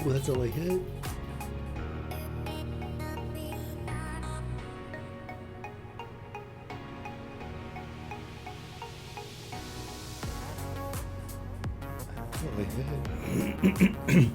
That's all I hit. That's all I hit.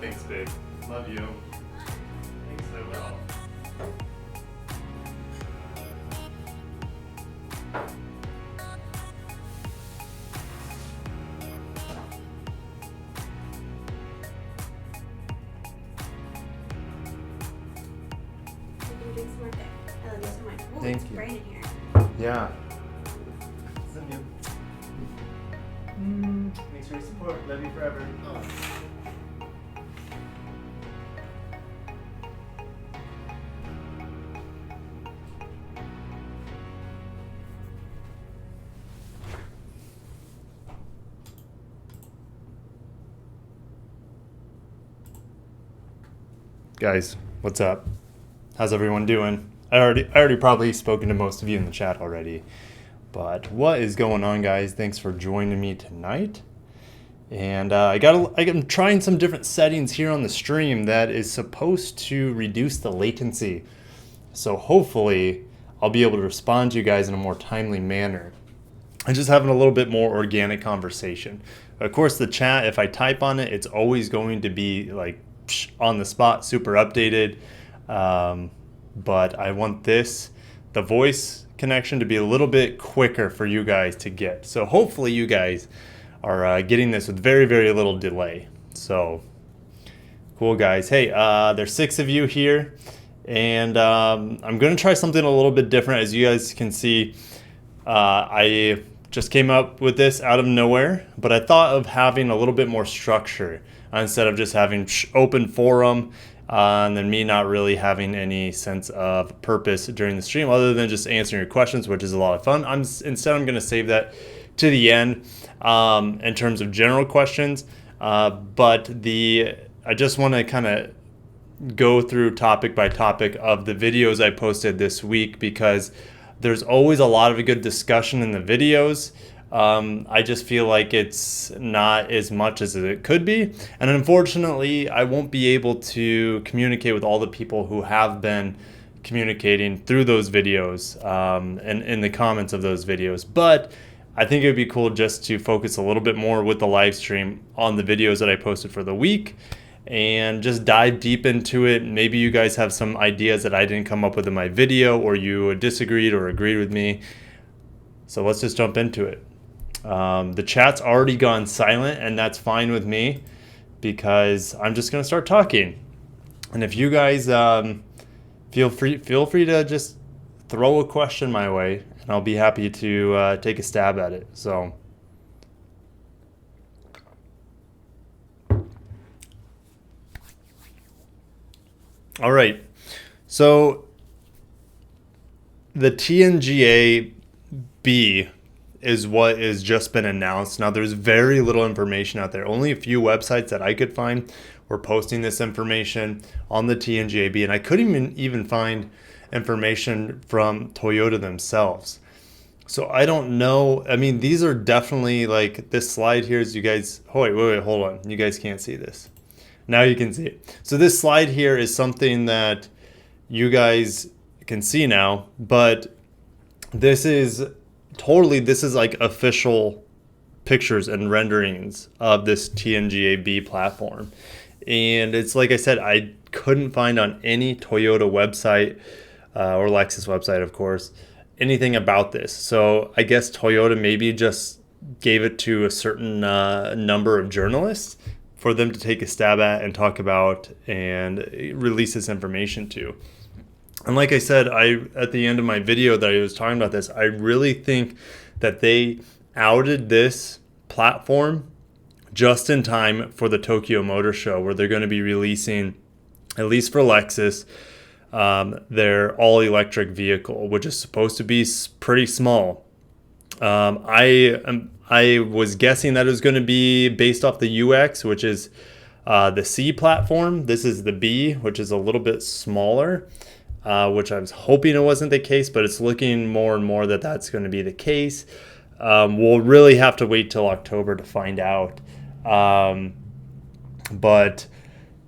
Thanks, babe. Love you. Thanks, I will. Thank you. Bright in here. Yeah. Love you. Thanks for your support. Love you forever. Oh. Guys, what's up? How's everyone doing? I already probably spoken to most of you in the chat already, but what is going on, guys? Thanks for joining me tonight. And I'm trying some different settings here on the stream that is supposed to reduce the latency. So hopefully I'll be able to respond to you guys in a more timely manner. I'm just having a little bit more organic conversation. Of course, the chat, if I type on it, it's always going to be like on the spot, super updated. But I want the voice connection to be a little bit quicker for you guys to get. So hopefully you guys are getting this with very, very little delay. So cool, guys. Hey, there's 6 of you here, and I'm going to try something a little bit different. As you guys can see, I just came up with this out of nowhere, but I thought of having a little bit more structure instead of just having open forum and then me not really having any sense of purpose during the stream other than just answering your questions, which is a lot of fun. Instead, I'm going to save that to the end in terms of general questions. But I just want to kind of go through topic by topic of the videos I posted this week, because there's always a lot of good discussion in the videos. I just feel like it's not as much as it could be. And unfortunately, I won't be able to communicate with all the people who have been communicating through those videos and in the comments of those videos. But I think it would be cool just to focus a little bit more with the live stream on the videos that I posted for the week and just dive deep into it. Maybe you guys have some ideas that I didn't come up with in my video, or you disagreed or agreed with me. So let's just jump into it. The chat's already gone silent, and that's fine with me because I'm just going to start talking. And if you guys feel free to just throw a question my way, and I'll be happy to take a stab at it. So all right. So the TNGA-B is what has just been announced. Now, there's very little information out there. Only a few websites that I could find were posting this information on the TNGA-B, and I couldn't even find information from Toyota themselves. So I don't know. I mean, these are definitely like this slide here is you guys. Oh, wait, hold on. You guys can't see this. Now you can see it. So this slide here is something that you guys can see now, but this is like official pictures and renderings of this TNGA-B platform. And it's like I said, I couldn't find on any Toyota website or Lexus website, of course, anything about this. So I guess Toyota maybe just gave it to a certain number of journalists for them to take a stab at and talk about and release this information to. And like I said, at the end of my video that I was talking about this, I really think that they outed this platform just in time for the Tokyo Motor Show, where they're going to be releasing, at least for Lexus, their all-electric vehicle, which is supposed to be pretty small. I was guessing that it was going to be based off the UX, which is the C platform. This is the B, which is a little bit smaller, which I was hoping it wasn't the case, but it's looking more and more that that's going to be the case. We'll really have to wait till October to find out. But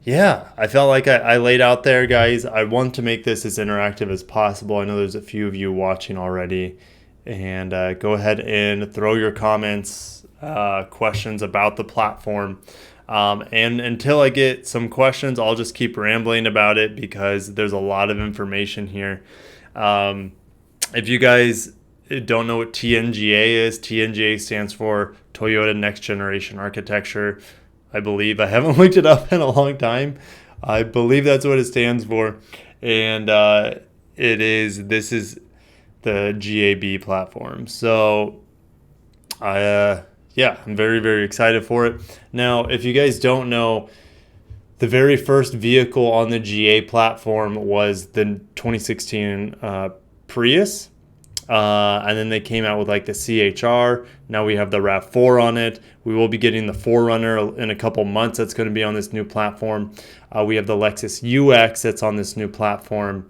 yeah, I felt like I laid out there, guys. I want to make this as interactive as possible. I know there's a few of you watching already. And go ahead and throw your comments, questions about the platform. And until I get some questions, I'll just keep rambling about it because there's a lot of information here. If you guys don't know what TNGA is, TNGA stands for Toyota Next Generation Architecture. I believe. I haven't looked it up in a long time. I believe that's what it stands for. And this is the GA-B platform. So I'm very, very excited for it. Now, if you guys don't know, the very first vehicle on the GA platform was the 2016 Prius. And then they came out with like the CHR. Now we have the Rav4 on it. We will be getting the 4Runner in a couple months. That's going to be on this new platform. We have the Lexus UX that's on this new platform.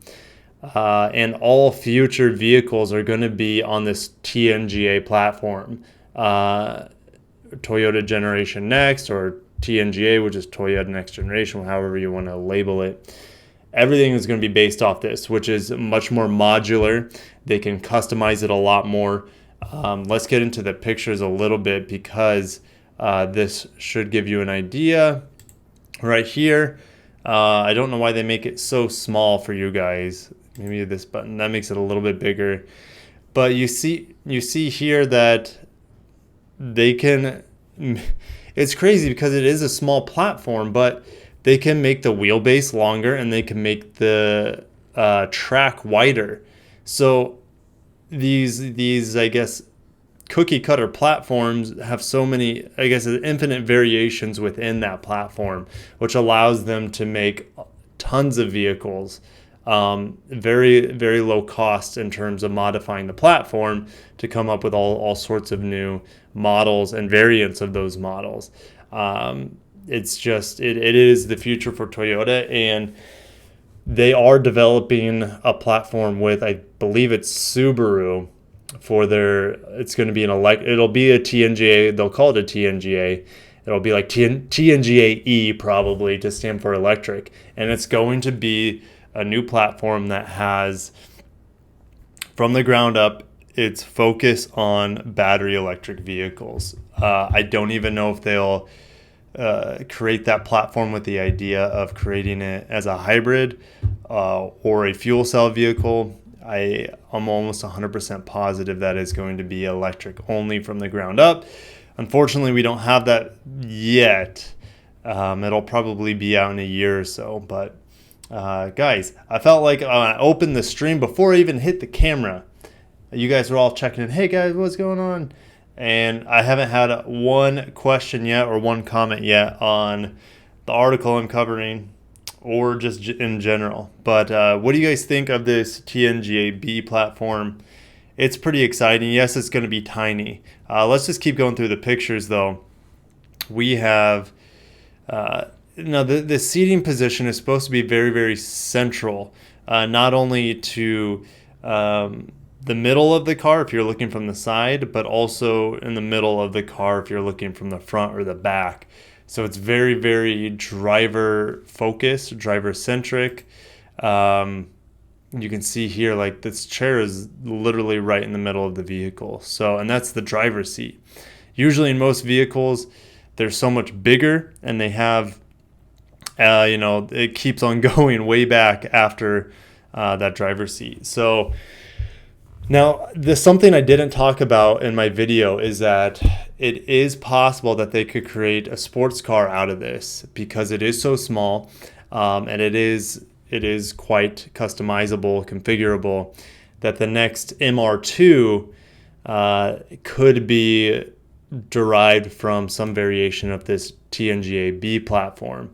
And all future vehicles are going to be on this TNGA platform. Toyota Generation Next, or TNGA, which is Toyota Next Generation, however you want to label it. Everything is going to be based off this, which is much more modular. They can customize it a lot more. Let's get into the pictures a little bit because this should give you an idea. Right here, I don't know why they make it so small for you guys. Maybe this button, that makes it a little bit bigger. But you see here that they can, it's crazy because it is a small platform, but they can make the wheelbase longer and they can make the track wider. So these I guess cookie cutter platforms have so many, I guess, infinite variations within that platform, which allows them to make tons of vehicles, very, very low cost in terms of modifying the platform to come up with all sorts of new models and variants of those models. It's just, it is the future for Toyota, and they are developing a platform with, I believe it's Subaru, for it's going to be it'll be a TNGA, they'll call it a TNGA. It'll be like TNGA-E probably, to stand for electric. And it's going to be a new platform that has, from the ground up, its focus on battery electric vehicles. I don't even know if they'll create that platform with the idea of creating it as a hybrid or a fuel cell vehicle. I'm almost 100% positive that is going to be electric only from the ground up. Unfortunately, we don't have that yet. It'll probably be out in a year or so. But guys, I felt like when I opened the stream, before I even hit the camera, you guys were all checking in. Hey guys, what's going on? And I haven't had one question yet or one comment yet on the article I'm covering, or just in general. But what do you guys think of this TNGA-B platform? It's pretty exciting. Yes, it's going to be tiny. Let's just keep going through the pictures, though. We have, the seating position is supposed to be very, very central, not only to the middle of the car if you're looking from the side, but also in the middle of the car if you're looking from the front or the back. So it's very, very driver focused, driver centric. You can see here, like, this chair is literally right in the middle of the vehicle. So, and that's the driver's seat. Usually in most vehicles, they're so much bigger, and they have, it keeps on going way back after that driver's seat. So now, something I didn't talk about in my video is that it is possible that they could create a sports car out of this because it is so small, and it is quite customizable, configurable, that the next MR2 could be derived from some variation of this TNGA-B platform.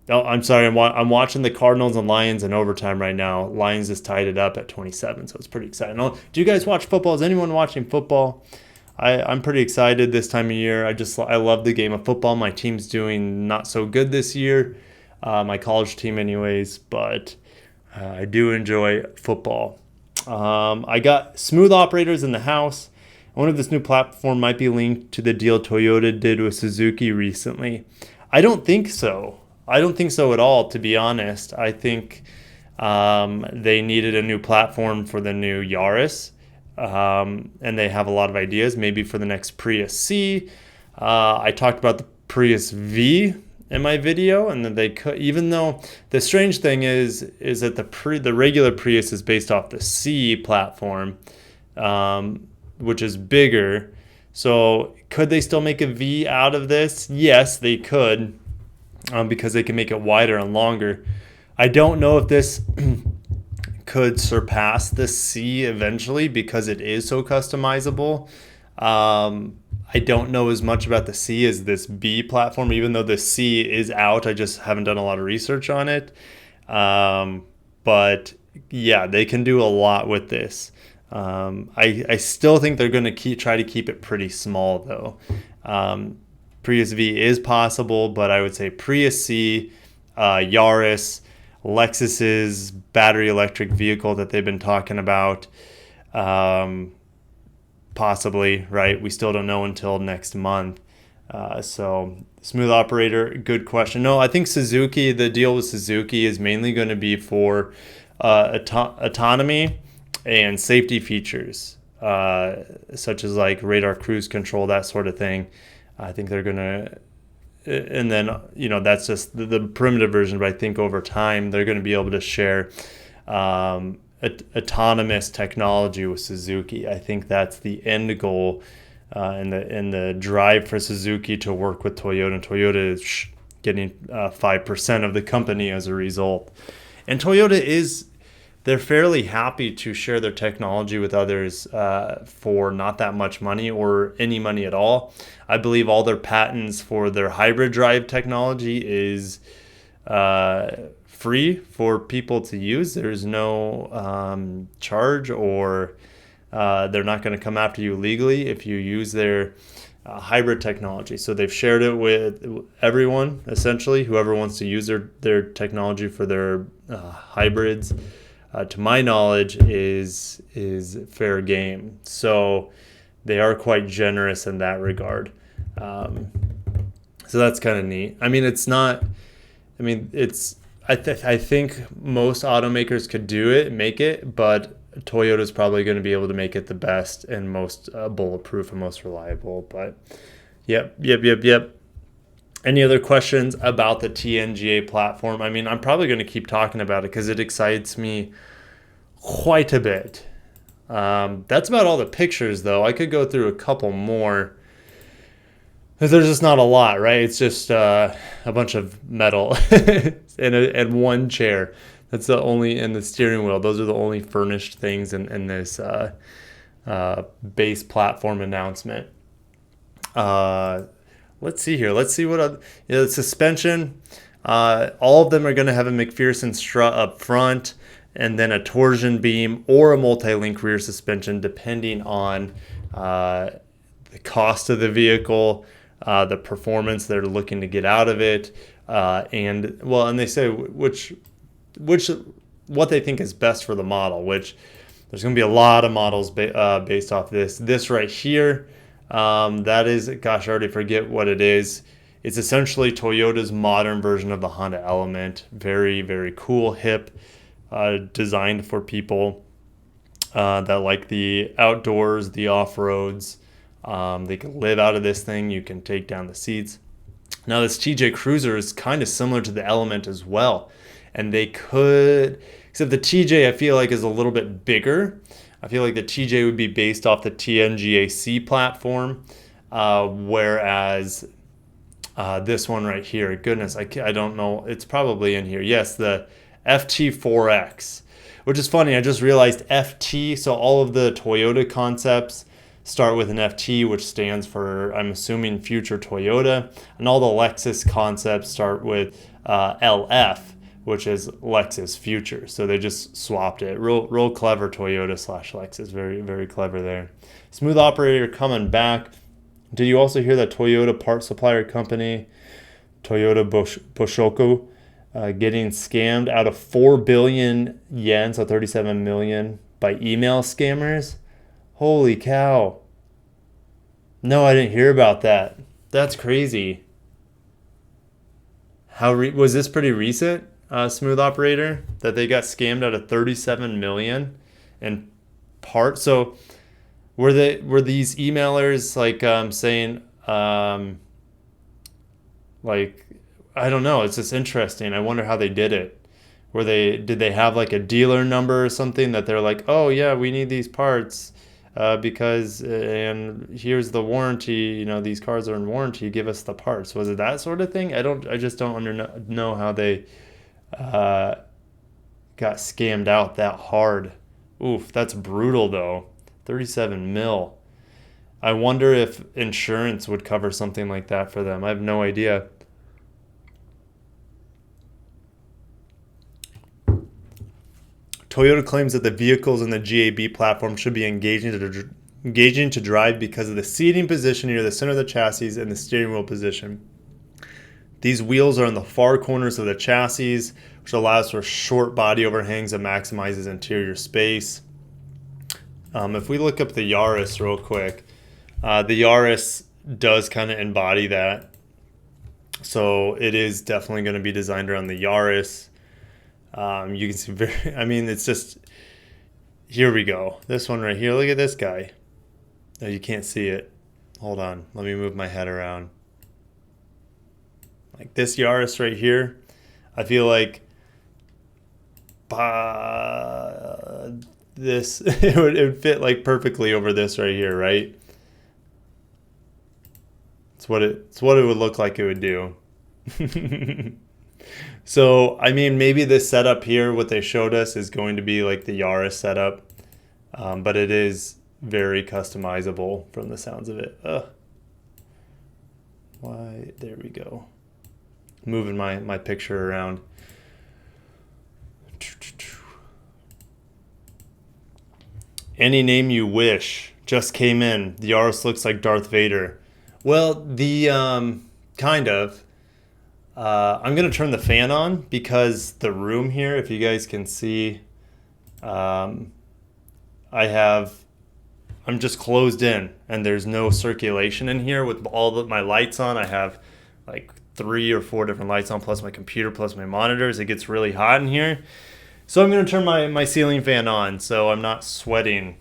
Oh, I'm sorry. I'm watching the Cardinals and Lions in overtime right now. Lions just tied it up at 27, so it's pretty exciting. Do you guys watch football? Is anyone watching football? I'm pretty excited this time of year. I love the game of football. My team's doing not so good this year, my college team anyways, but I do enjoy football. I got smooth operators in the house. I wonder if this new platform might be linked to the deal Toyota did with Suzuki recently. I don't think so. I don't think so at all, to be honest. I think they needed a new platform for the new Yaris, and they have a lot of ideas, maybe for the next Prius C. I talked about the Prius V in my video, and then they could, even though the strange thing is that the regular Prius is based off the C platform, which is bigger. So could they still make a V out of this? Yes, they could. Because they can make it wider and longer. I don't know if this could surpass the C eventually because it is so customizable. I don't know as much about the C as this B platform, even though the C is out. I just haven't done a lot of research on it. But yeah, they can do a lot with this. I still think they're going to try to keep it pretty small though. Prius V is possible, but I would say Prius C, Yaris, Lexus's battery electric vehicle that they've been talking about, possibly, right? We still don't know until next month. So smooth operator, good question. No, I think Suzuki, the deal with Suzuki is mainly going to be for autonomy and safety features, such as like radar cruise control, that sort of thing. I think they're going to, and then, that's just the primitive version, but I think over time they're going to be able to share autonomous technology with Suzuki. I think that's the end goal, and the drive for Suzuki to work with Toyota. And Toyota is getting 5% of the company as a result. And Toyota they're fairly happy to share their technology with others for not that much money or any money at all. I believe all their patents for their hybrid drive technology is free for people to use. There's no charge, or they're not going to come after you legally if you use their hybrid technology. So they've shared it with everyone, essentially, whoever wants to use their technology for their hybrids. To my knowledge, is fair game. So they are quite generous in that regard. So that's kind of neat. I mean, it's not. I mean, it's. I think most automakers could do it, make it, but Toyota's probably going to be able to make it the best and most bulletproof and most reliable. But yep. Any other questions about the TNGA platform? I mean, I'm probably going to keep talking about it because it excites me quite a bit. That's about all the pictures, though. I could go through a couple more. Because there's just not a lot, right? It's just a bunch of metal and one chair. That's the only, and the steering wheel. Those are the only furnished things in this base platform announcement. Let's see here. Let's see what the suspension. All of them are going to have a McPherson strut up front, and then a torsion beam or a multi-link rear suspension, depending on the cost of the vehicle, the performance they're looking to get out of it, and they say what they think is best for the model. Which there's going to be a lot of models based off this. This right here. That is, gosh, I already forget what it is. It's essentially Toyota's modern version of the Honda Element. Very, very cool, hip, designed for people that like the outdoors, the off-roads. They can live out of this thing. You can take down the seats. Now, this TJ Cruiser is kind of similar to the Element as well. and they could, except the TJ I feel like is a little bit bigger. I feel like the TJ would be based off the TNGA-C platform, whereas this one right here, goodness, I don't know, it's probably in here. Yes, the FT4X, which is funny. I just realized FT, so all of the Toyota concepts start with an FT, which stands for, I'm assuming, future Toyota, and all the Lexus concepts start with LF, which is Lexus Future. So they just swapped it. Real clever Toyota / Lexus. Very, very clever there. Smooth operator coming back. Did you also hear that Toyota part supplier company, Toyota Boshoku, getting scammed out of 4 billion yen, so 37 million, by email scammers? Holy cow. No, I didn't hear about that. That's crazy. Was this pretty recent? Smooth operator, that they got scammed out of 37 million in part. So were these emailers like saying like, I don't know, it's just interesting. I wonder how they did it. Did they have like a dealer number or something that they're like, oh yeah, we need these parts because and here's the warranty, these cars are in warranty, give us the parts. Was it that sort of thing? I just don't know how they got scammed out that hard. Oof, that's brutal though. 37 mil. I wonder if insurance would cover something like that for them. I have no idea. Toyota claims that the vehicles in the GA-B platform should be engaging to drive because of the seating position near the center of the chassis and the steering wheel position. These wheels are in the far corners of the chassis, which allows for short body overhangs and maximizes interior space. If we look up the Yaris real quick, the Yaris does kind of embody that. So it is definitely going to be designed around the Yaris. You can see it's just, here we go. This one right here, look at this guy. Oh, you can't see it. Hold on, let me move my head around. Like this Yaris right here, I feel like this it would fit like perfectly over this right here, right? It's what it would look like it would do. So maybe this setup here, what they showed us, is going to be like the Yaris setup, but it is very customizable from the sounds of it. Why? There we go. Moving my picture around. Any name you wish just came in. The Yaris looks like Darth Vader. Well, the kind of. I'm going to turn the fan on because the room here, if you guys can see, I'm just closed in and there's no circulation in here with all my lights on. I have like 3 or 4 different lights on, plus my computer, plus my monitors. It gets really hot in here. So I'm going to turn my ceiling fan on so I'm not sweating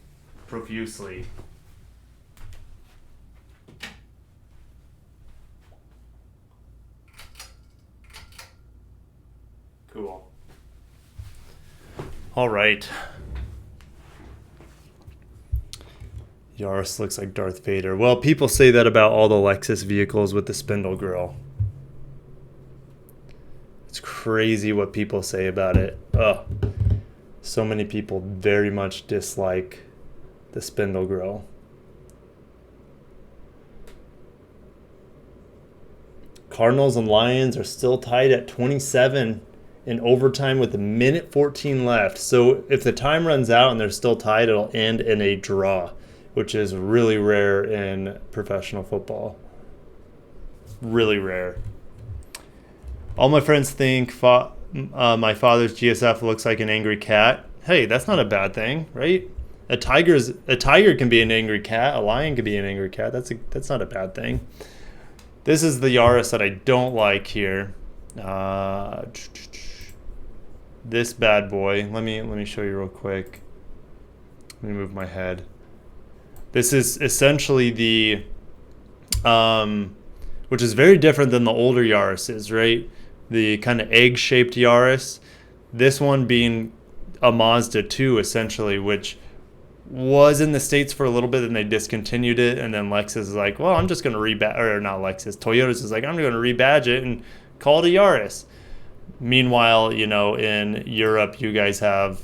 profusely. Cool. All right. Yaris looks like Darth Vader. Well, people say that about all the Lexus vehicles with the spindle grille. It's crazy what people say about it. So many people very much dislike the spindle grille. Cardinals and Lions are still tied at 27 in overtime with 1:14 left. So if the time runs out and they're still tied, it'll end in a draw, which is really rare in professional football. Really rare. All my friends think my father's GSF looks like an angry cat. Hey, that's not a bad thing, right? A tiger can be an angry cat. A lion can be an angry cat. That's not a bad thing. This is the Yaris that I don't like here. This bad boy. Let me show you real quick. Let me move my head. This is essentially the, which is very different than the older Yarises, right? The kind of egg-shaped Yaris. This one being a Mazda 2, essentially, which was in the States for a little bit and they discontinued it. And then Lexus is like, well, I'm just going to rebadge, or not Lexus, Toyota's is like, I'm going to rebadge it and call it a Yaris. Meanwhile, in Europe, you guys have,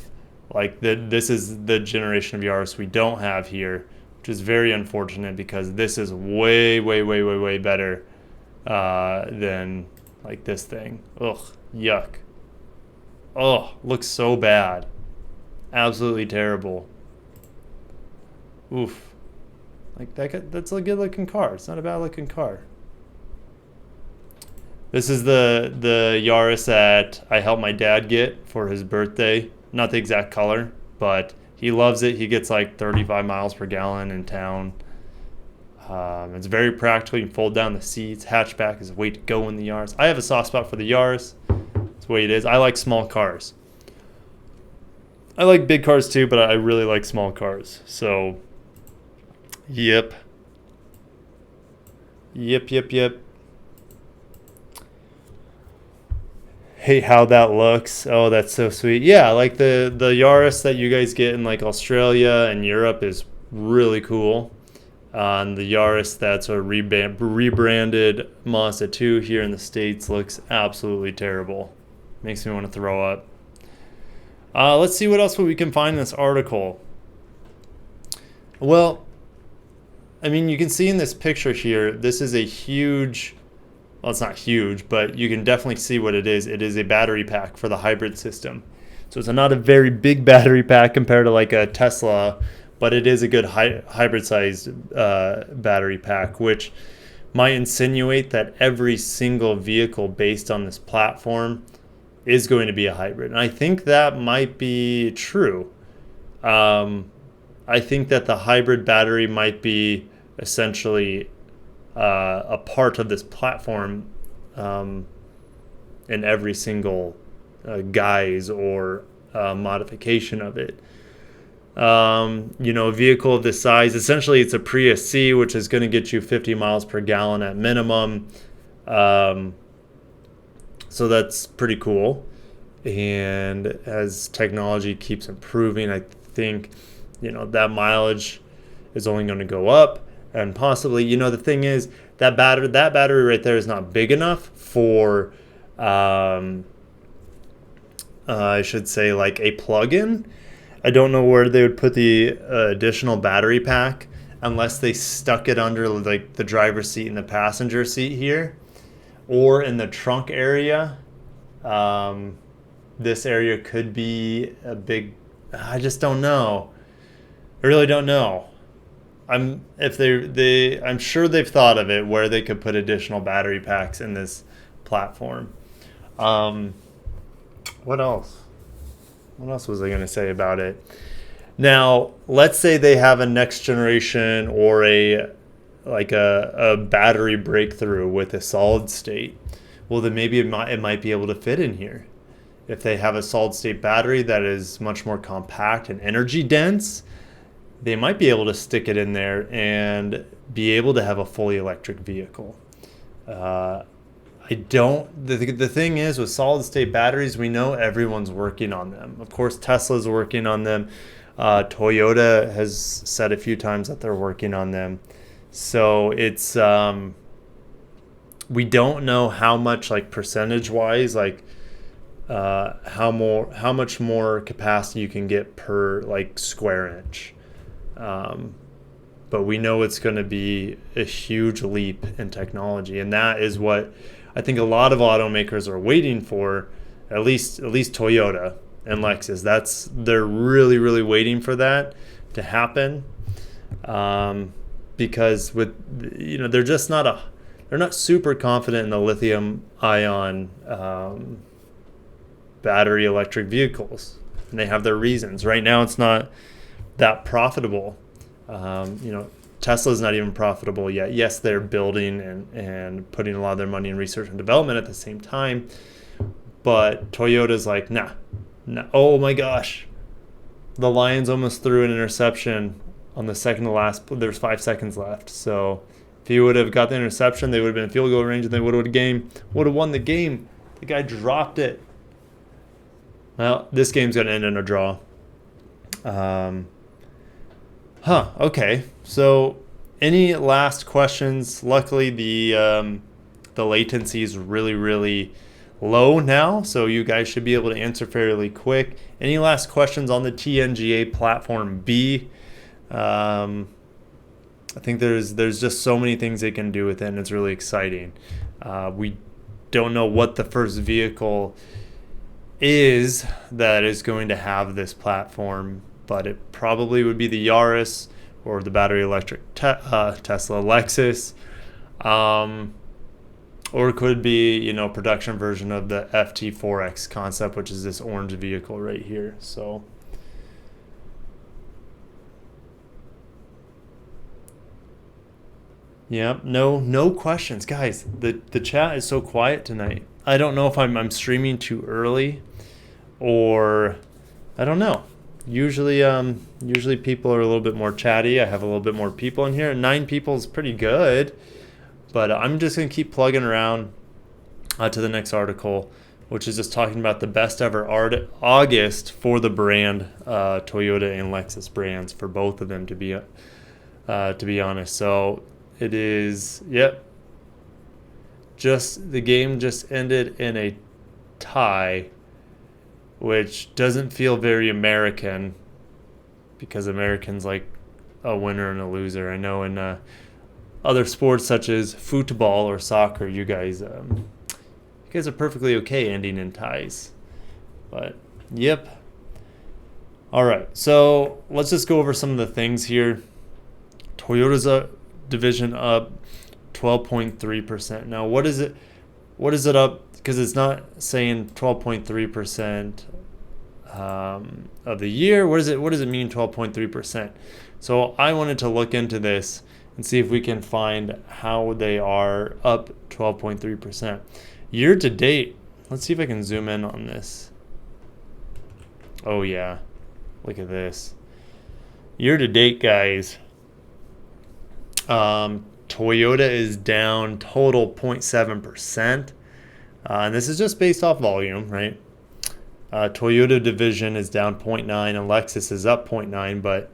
like, this is the generation of Yaris we don't have here, which is very unfortunate because this is way, way, way, way, way better than, like, this thing. Ugh, yuck. Oh, looks so bad. Absolutely terrible. Oof. Like, that's a good looking car. It's not a bad looking car. This is the Yaris that I helped my dad get for his birthday. Not the exact color, but he loves it. He gets like 35 miles per gallon in town. It's very practical. You can fold down the seats. Hatchback is a way to go in the Yaris. I have a soft spot for the Yaris. That's the way it is. I like small cars. I like big cars too, but I really like small cars. So, yep. Hey, how that looks. Oh, that's so sweet. Yeah, like the Yaris that you guys get in like Australia and Europe is really cool. And the Yaris that's a rebranded Mazda 2 here in the States looks absolutely terrible. Makes me want to throw up. Let's see what else we can find in this article. Well, I mean, you can see in this picture here, this is a huge, well, it's not huge, but you can definitely see what it is. It is a battery pack for the hybrid system. So it's not a very big battery pack compared to like a Tesla, but it is a good hybrid-sized battery pack, which might insinuate that every single vehicle based on this platform is going to be a hybrid. And I think that might be true. I think that the hybrid battery might be essentially a part of this platform in every single guise or modification of it. A vehicle of this size, essentially it's a Prius C, which is going to get you 50 miles per gallon at minimum. So that's pretty cool. And as technology keeps improving, I think, that mileage is only going to go up. And possibly, the thing is, that battery right there is not big enough for, I should say, like a plug-in. I don't know where they would put the additional battery pack unless they stuck it under like the driver's seat and the passenger seat here, or in the trunk area. This area could be a big. I just don't know. I really don't know. I'm sure they've thought of it where they could put additional battery packs in this platform. What else? What else was I going to say about it? Now, let's say they have a next generation or a battery breakthrough with a solid state. Well, then maybe it might be able to fit in here. If they have a solid state battery that is much more compact and energy dense, they might be able to stick it in there and be able to have a fully electric vehicle. The thing is, with solid state batteries, we know everyone's working on them. Of course, Tesla's working on them. Toyota has said a few times that they're working on them. So it's we don't know how much, like, percentage wise, like how much more capacity you can get per like square inch. But we know it's going to be a huge leap in technology, and that is what I think a lot of automakers are waiting for. At least Toyota and Lexus. They're really, really waiting for that to happen, because they're just they're not super confident in the lithium-ion battery electric vehicles, and they have their reasons. Right now, it's not that profitable. Tesla's not even profitable yet. Yes, they're building and putting a lot of their money in research and development at the same time, but Toyota's like, nah. Oh my gosh, the Lions almost threw an interception on the second to last. There's 5 seconds left, so if he would have got the interception, they would have been in field goal range and they would have won the game. The guy dropped it. Well, this game's going to end in a draw. Okay. So, any last questions? Luckily, the latency is really, really low now, so you guys should be able to answer fairly quick. Any last questions on the TNGA platform B? I think there's just so many things they can do with it, and it's really exciting. We don't know what the first vehicle is that is going to have this platform, but it probably would be the Yaris or the battery electric Tesla Lexus, or it could be, production version of the FT4X concept, which is this orange vehicle right here. So yeah, no questions, guys. The chat is so quiet tonight. I don't know if I'm streaming too early, or I don't know. Usually people are a little bit more chatty. I have a little bit more people in here. 9 people is pretty good, but I'm just gonna keep plugging around to the next article, which is just talking about the best ever August for the brand, Toyota and Lexus brands, for both of them to be honest. So it is, yep. The game just ended in a tie, which doesn't feel very American, because Americans like a winner and a loser. I know in other sports such as football or soccer, you guys are perfectly okay ending in ties. But yep. All right, so let's just go over some of the things here. Toyota's division up 12.3%. Now, what is it up? Because it's not saying 12.3% of the year. What does it mean, 12.3%? So I wanted to look into this and see if we can find how they are up 12.3%. Year to date, let's see if I can zoom in on this. Oh yeah, look at this. Year to date, guys. Toyota is down total 0.7%. And this is just based off volume, right? Toyota division is down 0.9 and Lexus is up 0.9, but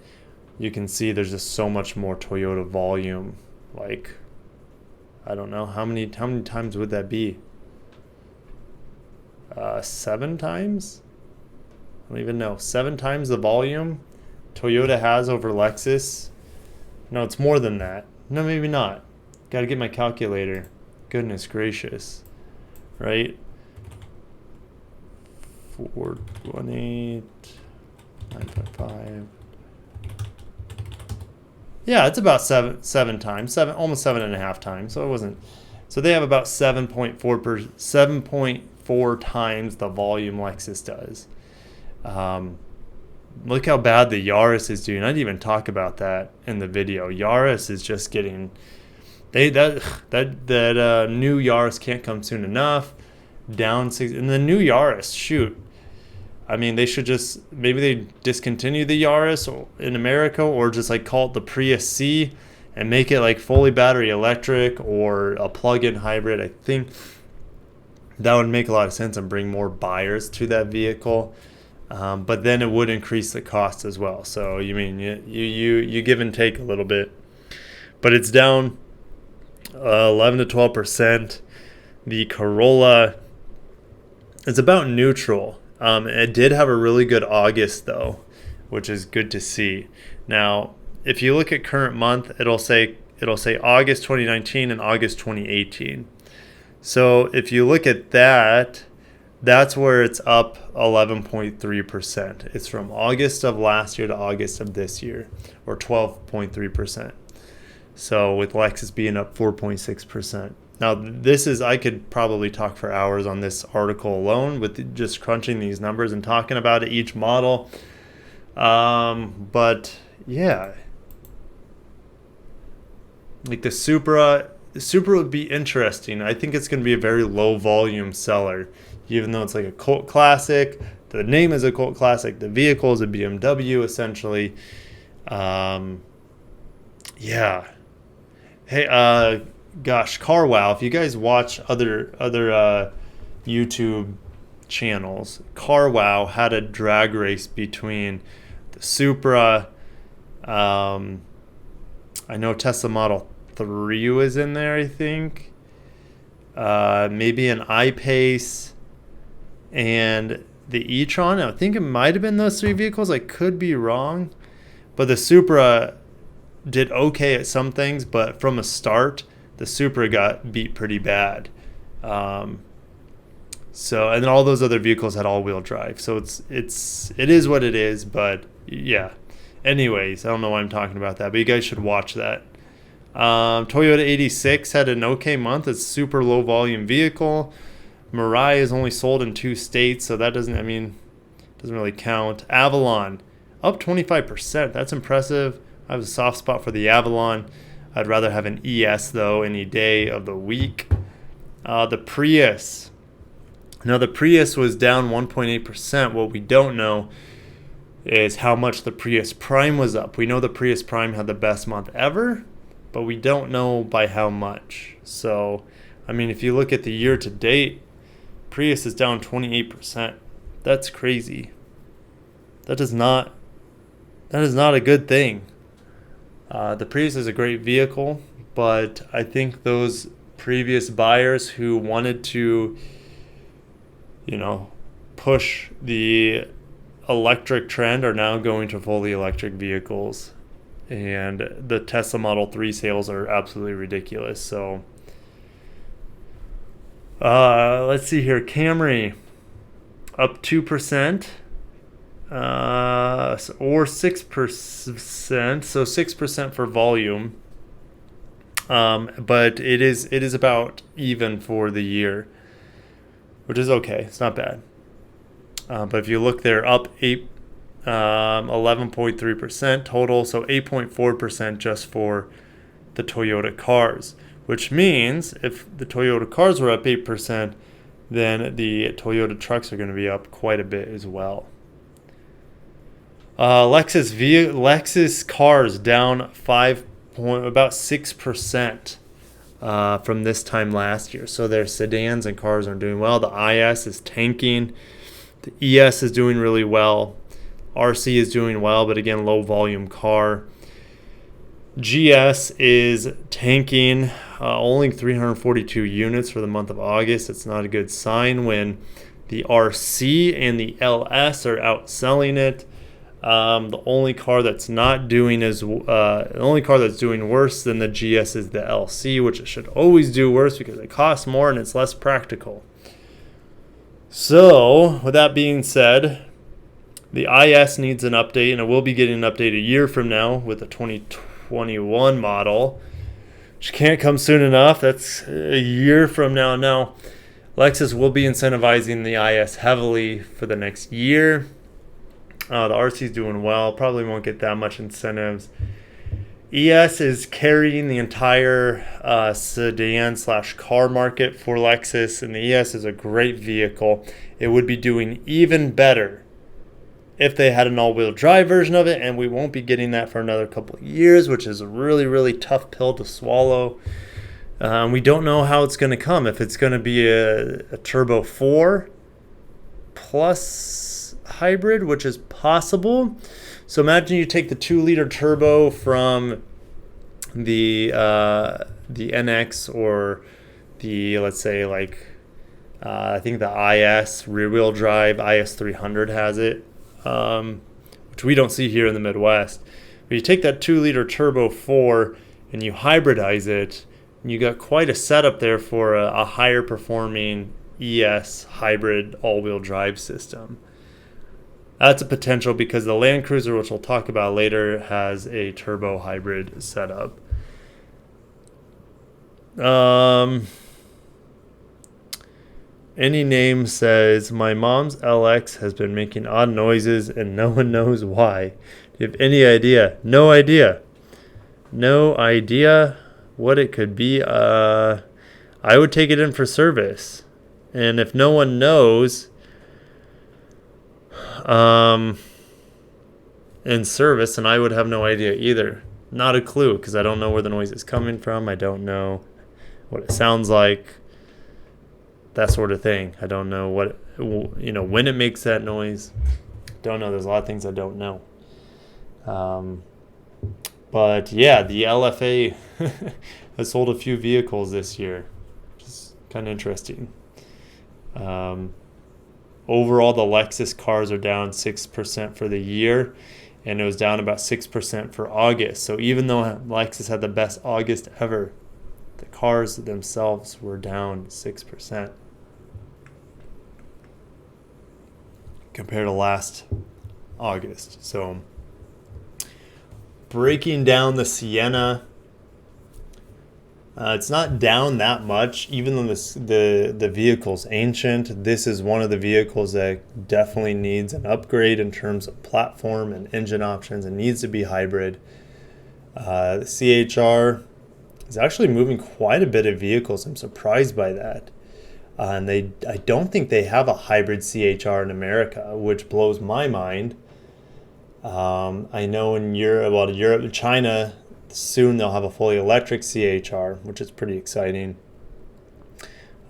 you can see there's just so much more Toyota volume. Like, I don't know, how many times would that be? 7 times? I don't even know. 7 times the volume Toyota has over Lexus. No, it's more than that. No, maybe not. Got to get my calculator. Goodness gracious. Right? 418, 955. Yeah, it's about seven times, almost 7.5 times. So it wasn't. So they have about 7.4 times the volume Lexus does. Look how bad the Yaris is doing. I didn't even talk about that in the video. Yaris is just getting. That new Yaris can't come soon enough. Down 6, and the new Yaris, shoot. I mean, they should maybe they discontinue the Yaris in America, or just like call it the Prius C and make it like fully battery electric or a plug-in hybrid. I think that would make a lot of sense and bring more buyers to that vehicle. But then it would increase the cost as well. So you give and take a little bit, but it's down 11 to 12%. The Corolla is about neutral. It did have a really good August though, which is good to see. Now, if you look at current month, it'll say August 2019 and August 2018. So if you look at that, that's where it's up 11.3%. It's from August of last year to August of this year, or 12.3%. So with Lexus being up 4.6%. Now I could probably talk for hours on this article alone with just crunching these numbers and talking about it, each model. But yeah, like the Supra would be interesting. I think it's going to be a very low volume seller, even though it's like a cult classic. The name is a cult classic. The vehicle is a BMW essentially. Yeah. Hey, gosh, CarWow, if you guys watch other YouTube channels, CarWow had a drag race between the Supra. I know Tesla Model 3 was in there, I think. Maybe an I-Pace and the e-tron. I think it might have been those three vehicles. I could be wrong. But the Supra did okay at some things, but from a start, the Supra got beat pretty bad. So, and then all those other vehicles had all-wheel drive. So it is what it is, but yeah. Anyways, I don't know why I'm talking about that, but you guys should watch that. Toyota 86 had an okay month. It's a super low volume vehicle. Mirai is only sold in 2 states, so that doesn't really count. Avalon up 25%. That's impressive. I have a soft spot for the Avalon. I'd rather have an ES though any day of the week. The Prius. Now the Prius was down 1.8%. What we don't know is how much the Prius Prime was up. We know the Prius Prime had the best month ever, but we don't know by how much. So, I mean, if you look at the year to date, Prius is down 28%. That's crazy. That is not a good thing. The Prius is a great vehicle, but I think those previous buyers who wanted to, push the electric trend are now going to fully electric vehicles. And the Tesla Model 3 sales are absolutely ridiculous. So, let's see here. Camry up 2%, or 6%. So 6% for volume. But it is about even for the year, which is okay. It's not bad. But if you look there, up 11.3% total, so 8.4% just for the Toyota cars, which means if the Toyota cars were up 8%, then the Toyota trucks are going to be up quite a bit as well. Lexus cars down about 6% from this time last year. So their sedans and cars aren't doing well. The IS is tanking. The ES is doing really well. RC is doing well, but again, low volume car. GS is tanking, only 342 units for the month of August. It's not a good sign when the RC and the LS are outselling it. The only car that's doing worse than the GS is the LC, which it should always do worse because it costs more and it's less practical. So, with that being said, the IS needs an update, and it will be getting an update a year from now with the 2021 model, which can't come soon enough. That's a year from now. Now, Lexus will be incentivizing the IS heavily for the next year. The RC is doing well. Probably won't get that much incentives. ES is carrying the entire sedan/car market for Lexus, and the ES is a great vehicle. It would be doing even better if they had an all-wheel drive version of it, and we won't be getting that for another couple of years, which is a really, really tough pill to swallow. We don't know how it's going to come. If it's going to be a Turbo 4 plus hybrid, which is possible. So imagine you take the 2-liter turbo from the NX or the, let's say, I think the IS rear-wheel drive, IS 300 has it, which we don't see here in the Midwest. But you take that 2-liter turbo 4 and you hybridize it, and you got quite a setup there for a higher performing ES hybrid all-wheel drive system. That's a potential because the Landcruiser, which we'll talk about later, has a turbo hybrid setup. Any name says, my mom's LX has been making odd noises and no one knows why. Do you have any idea? No idea. No idea what it could be. I would take it in for service. And if no one knows in service, and I would have no idea either. Not a clue, because I don't know where the noise is coming from. I don't know what it sounds like. That sort of thing. I don't know what when it makes that noise. Don't know. There's a lot of things I don't know. But yeah, the LFA has sold a few vehicles this year, which is kind of interesting. Overall, the Lexus cars are down 6% for the year, and it was down about 6% for August. So even though Lexus had the best August ever, the cars themselves were down 6% compared to last August. So breaking down the Sienna, it's not down that much, even though the vehicle's ancient. This is one of the vehicles that definitely needs an upgrade in terms of platform and engine options, and needs to be hybrid. The CHR is actually moving quite a bit of vehicles. I'm surprised by that. And I don't think they have a hybrid CHR in America, which blows my mind. I know in Europe, China, soon they'll have a fully electric CHR, which is pretty exciting.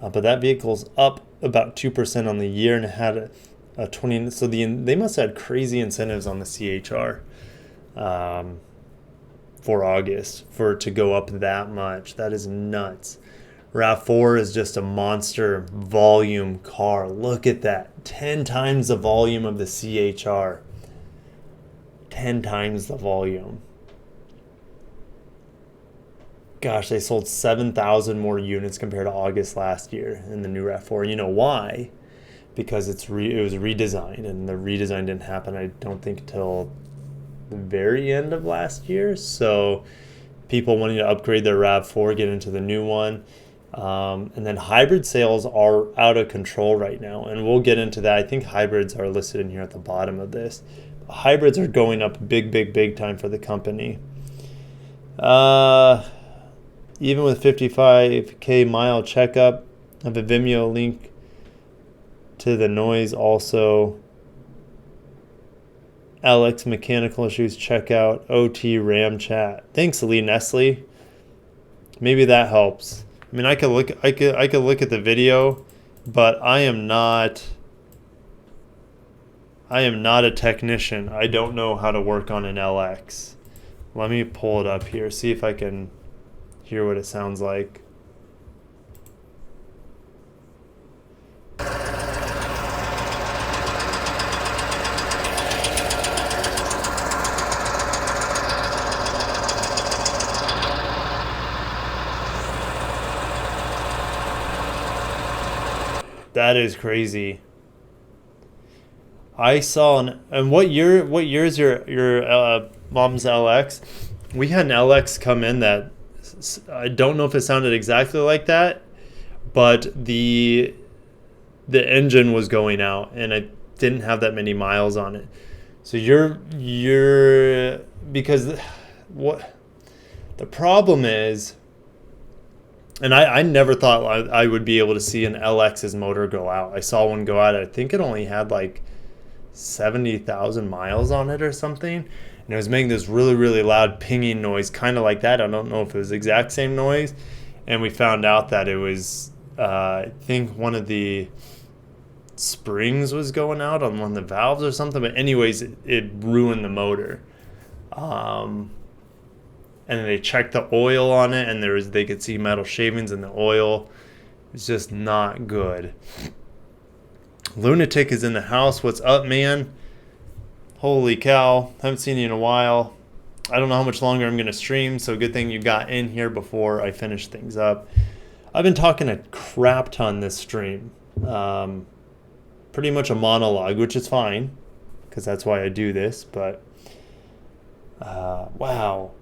But that vehicle's up about 2% on the year, and it had a 20. So they must have had crazy incentives on the CHR for August for it to go up that much. That is nuts. Rav4 is just a monster volume car. Look at that. 10 times the volume of the CHR. 10 times the volume. Gosh, they sold 7,000 more units compared to August last year in the new Rav4. You know why? Because it was redesigned, and the redesign didn't happen, I don't think, till the very end of last year. So people wanting to upgrade their Rav4, get into the new one. And then hybrid sales are out of control right now, and we'll get into that. I think hybrids are listed in here at the bottom of this. Hybrids are going up big time for the company. Even with 55k mile checkup, I have a Vimeo link to the noise also. Alex mechanical issues, check out OT RAM chat. Thanks, Lee Nestle. Maybe that helps. I mean, I could look at the video, but I am not a technician. I don't know how to work on an LX. Let me pull it up here, see if I can hear what it sounds like. That is crazy. I saw and what year is your mom's LX? We had an LX come in that I don't know if it sounded exactly like that, but the engine was going out and it didn't have that many miles on it. So you're because what the problem is, and I never thought I would be able to see an LX's motor go out. I saw one go out. I think it only had like 70,000 miles on it or something. And it was making this really loud pinging noise, kind of like that. I don't know if it was the exact same noise. And we found out that it was, I think one of the springs was going out on one of the valves or something. But anyways, it ruined the motor. And they checked the oil on it, and they could see metal shavings in the oil. It's just not good. Lunatic is in the house. What's up, man? Holy cow. Haven't seen you in a while. I don't know how much longer I'm going to stream, so good thing you got in here before I finish things up. I've been talking a crap ton this stream. Pretty much a monologue, which is fine, because that's why I do this, but wow.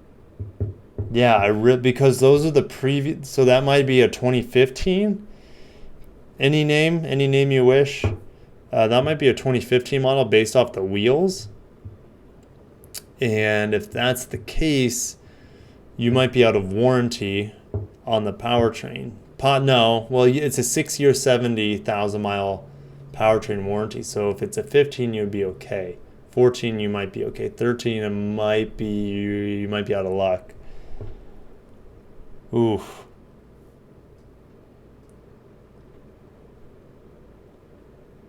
Yeah, because those are the previous, so that might be a 2015. Any name you wish. That might be a 2015 model based off the wheels. And if that's the case, you might be out of warranty on the powertrain. No, well, it's a 6-year, 70,000 mile powertrain warranty. So if it's a 15, you'd be okay. 14, you might be okay. 13, you might be out of luck. Oof.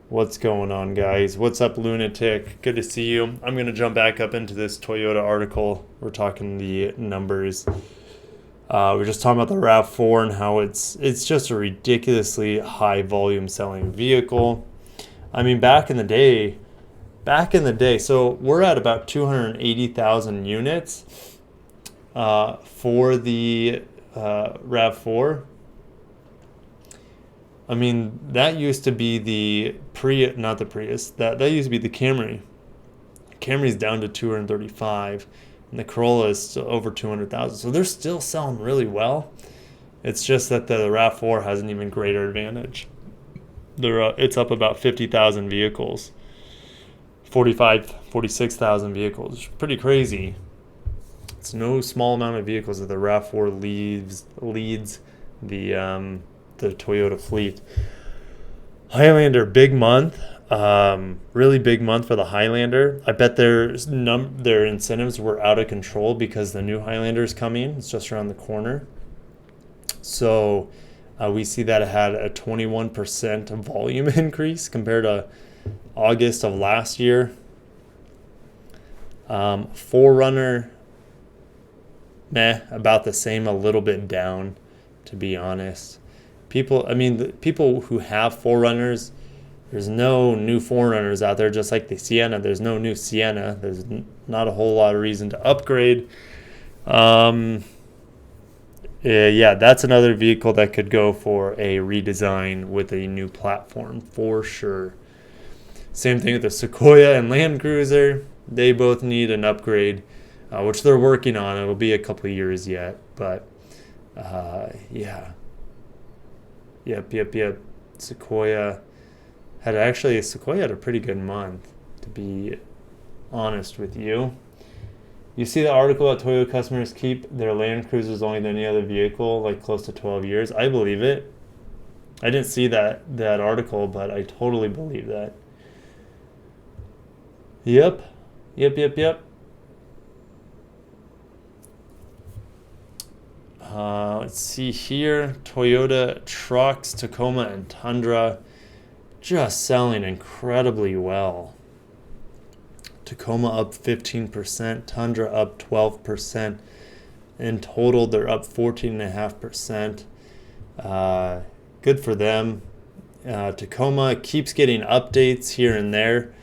What's going on, guys? What's up, Lunatic? Good to see you. I'm going to jump back up into this Toyota article. We're talking the numbers. We're just talking about the Rav4 and how it's just a ridiculously high volume selling vehicle. I mean, back in the day, so we're at about 280,000 units for the Rav4. I mean, that used to be the Prius, not the Prius. That used to be the Camry. Camry's down to 235, and the Corolla is still over 200,000. So they're still selling really well. It's just that the Rav4 has an even greater advantage. It's up about 50,000 vehicles, 46,000 vehicles. It's pretty crazy. It's no small amount of vehicles that the Rav4 leads the Toyota fleet. Highlander, big month, really big month for the Highlander. I bet their incentives were out of control because the new Highlander is coming. It's just around the corner. So we see that it had a 21% volume increase compared to August of last year. 4Runner, about the same, a little bit down, to be honest. The people who have 4Runners, there's no new 4Runners out there, just like the Sienna. There's no new Sienna. There's not a whole lot of reason to upgrade. That's another vehicle that could go for a redesign with a new platform for sure. Same thing with the Sequoia and Landcruiser. They both need an upgrade, which they're working on. It'll be a couple of years yet, but yeah. Yep. Sequoia had a pretty good month, to be honest with you. You see the article that Toyota customers keep their Land Cruisers longer than any other vehicle, like close to 12 years. I believe it. I didn't see that article, but I totally believe that. Yep. Let's see here. Toyota Trucks, Tacoma, and Tundra just selling incredibly well. Tacoma up 15%, Tundra up 12%. In total, they're up 14.5%. Good for them. Tacoma keeps getting updates here and there.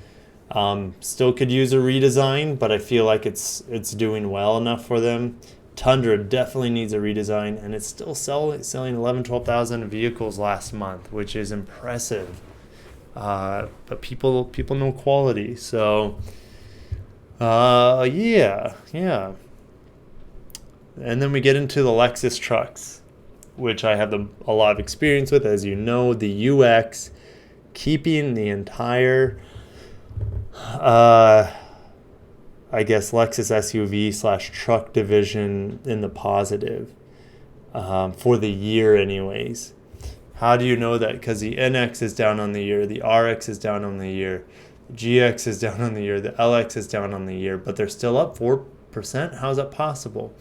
Still could use a redesign, but I feel like it's doing well enough for them. Tundra definitely needs a redesign, and it's still selling 12,000 vehicles last month, which is impressive. But people know quality, so yeah. And then we get into the Lexus Trucks, which I have a lot of experience with. As you know, the UX, keeping the entire Lexus SUV/truck division in the positive for the year anyways. How do you know that? Because the NX is down on the year, the RX is down on the year, the GX is down on the year, the LX is down on the year, but they're still up 4%? How is that possible?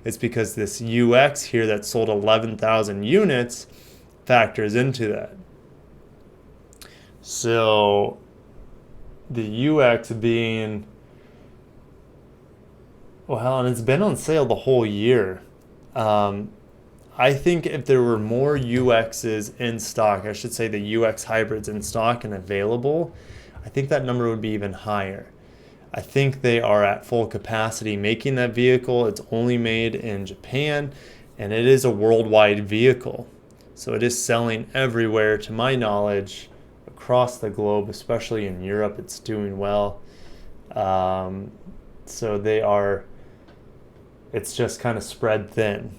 It's because this UX here that sold 11,000 units factors into that. So the UX being... Well, and it's been on sale the whole year. I think if there were more UXs in stock, I should say the UX hybrids in stock and available, I think that number would be even higher. I think they are at full capacity making that vehicle. It's only made in Japan, and it is a worldwide vehicle. So it is selling everywhere, to my knowledge, across the globe, especially in Europe. It's doing well. So it's just kind of spread thin.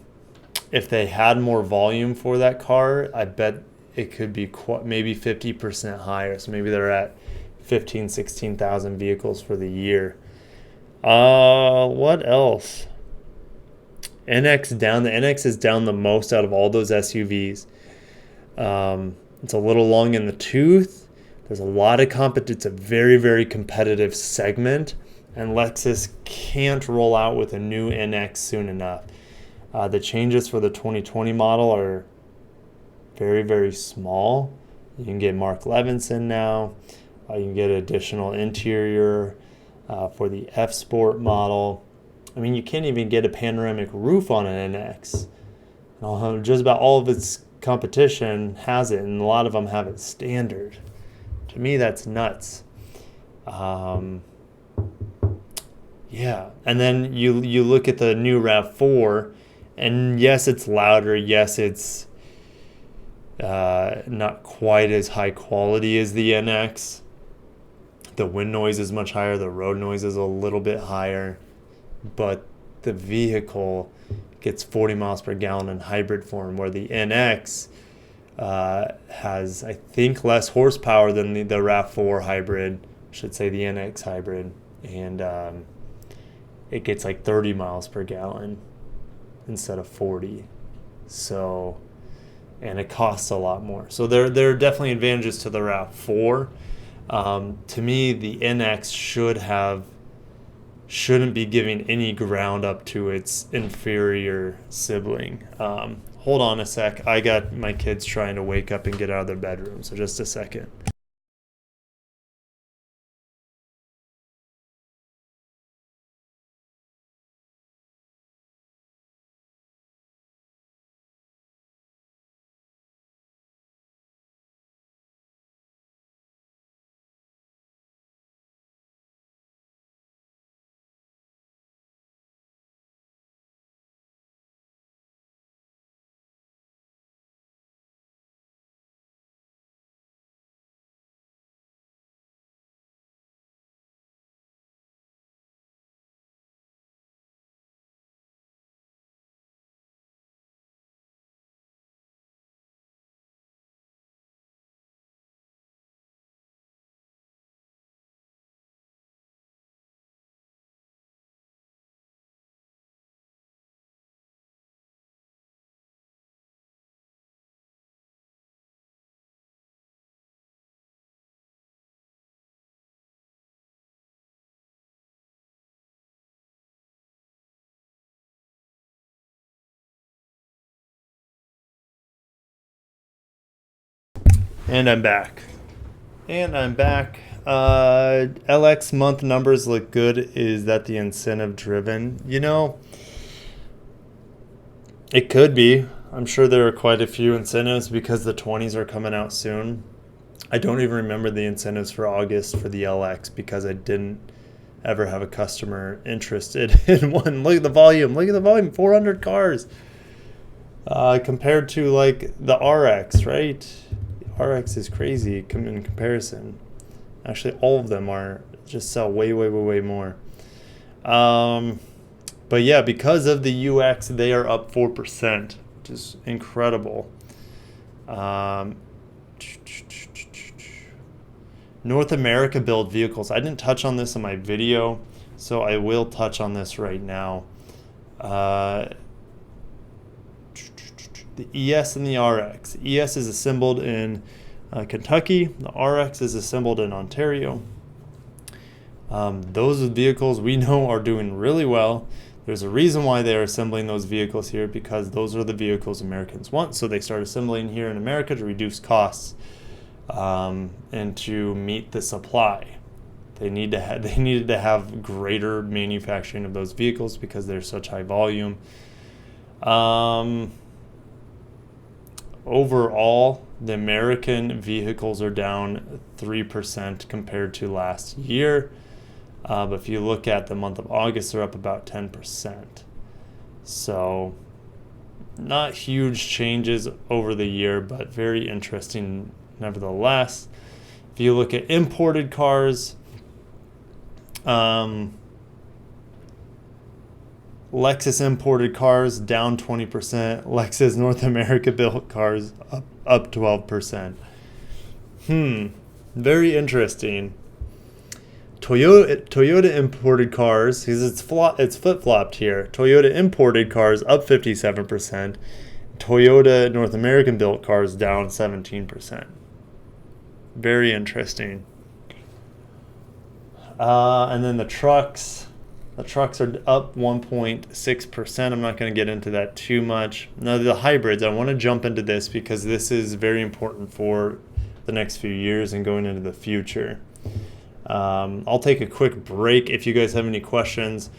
If they had more volume for that car, I bet it could be maybe 50% higher. So maybe they're at 16,000 vehicles for the year. What else? NX down. The NX is down the most out of all those SUVs. It's a little long in the tooth. There's a lot of competition. It's a very, very competitive segment. And Lexus can't roll out with a new NX soon enough. The changes for the 2020 model are very, very small. You can get Mark Levinson now. You can get additional interior for the F Sport model. I mean, you can't even get a panoramic roof on an NX. Just about all of its competition has it, and a lot of them have it standard. To me, that's nuts. Yeah, and then you look at the new Rav4, and yes, it's louder. Yes, it's not quite as high quality as the NX. The wind noise is much higher. The road noise is a little bit higher, but the vehicle gets 40 miles per gallon in hybrid form, where the NX has, I think, less horsepower than the Rav4 Hybrid. I should say the NX Hybrid, and it gets like 30 miles per gallon instead of 40. So, and it costs a lot more. So there are definitely advantages to the Rav4. To me, the NX shouldn't be giving any ground up to its inferior sibling. Hold on a sec. I got my kids trying to wake up and get out of their bedroom, so just a second. And I'm back. LX month numbers look good. Is that the incentive driven? It could be. I'm sure there are quite a few incentives because the 20s are coming out soon. I don't even remember the incentives for August for the LX because I didn't ever have a customer interested in one. Look at the volume. 400 cars. Compared to like the RX, right? RX is crazy in comparison. Actually, all of them are just sell way more. But yeah, because of the UX, they are up 4%, which is incredible. North America built vehicles. I didn't touch on this in my video, so I will touch on this right now. The ES and the RX. ES is assembled in Kentucky. The RX is assembled in Ontario. Those vehicles we know are doing really well. There's a reason why they are assembling those vehicles here, because those are the vehicles Americans want. So they start assembling here in America to reduce costs and to meet the supply. They needed to have greater manufacturing of those vehicles because they're such high volume. Overall, the American vehicles are down 3% compared to last year. But if you look at the month of August, they're up about 10%. So not huge changes over the year, but very interesting nevertheless. If you look at imported cars, Lexus imported cars down 20%. Lexus North America built cars up 12%. Very interesting. Toyota imported cars, because it's flip-flopped here. Toyota imported cars up 57%. Toyota North American built cars down 17%. Very interesting. And then the trucks. The trucks are up 1.6%. I'm not going to get into that too much. Now, the hybrids, I want to jump into this because this is very important for the next few years and going into the future. I'll take a quick break. If you guys have any questions,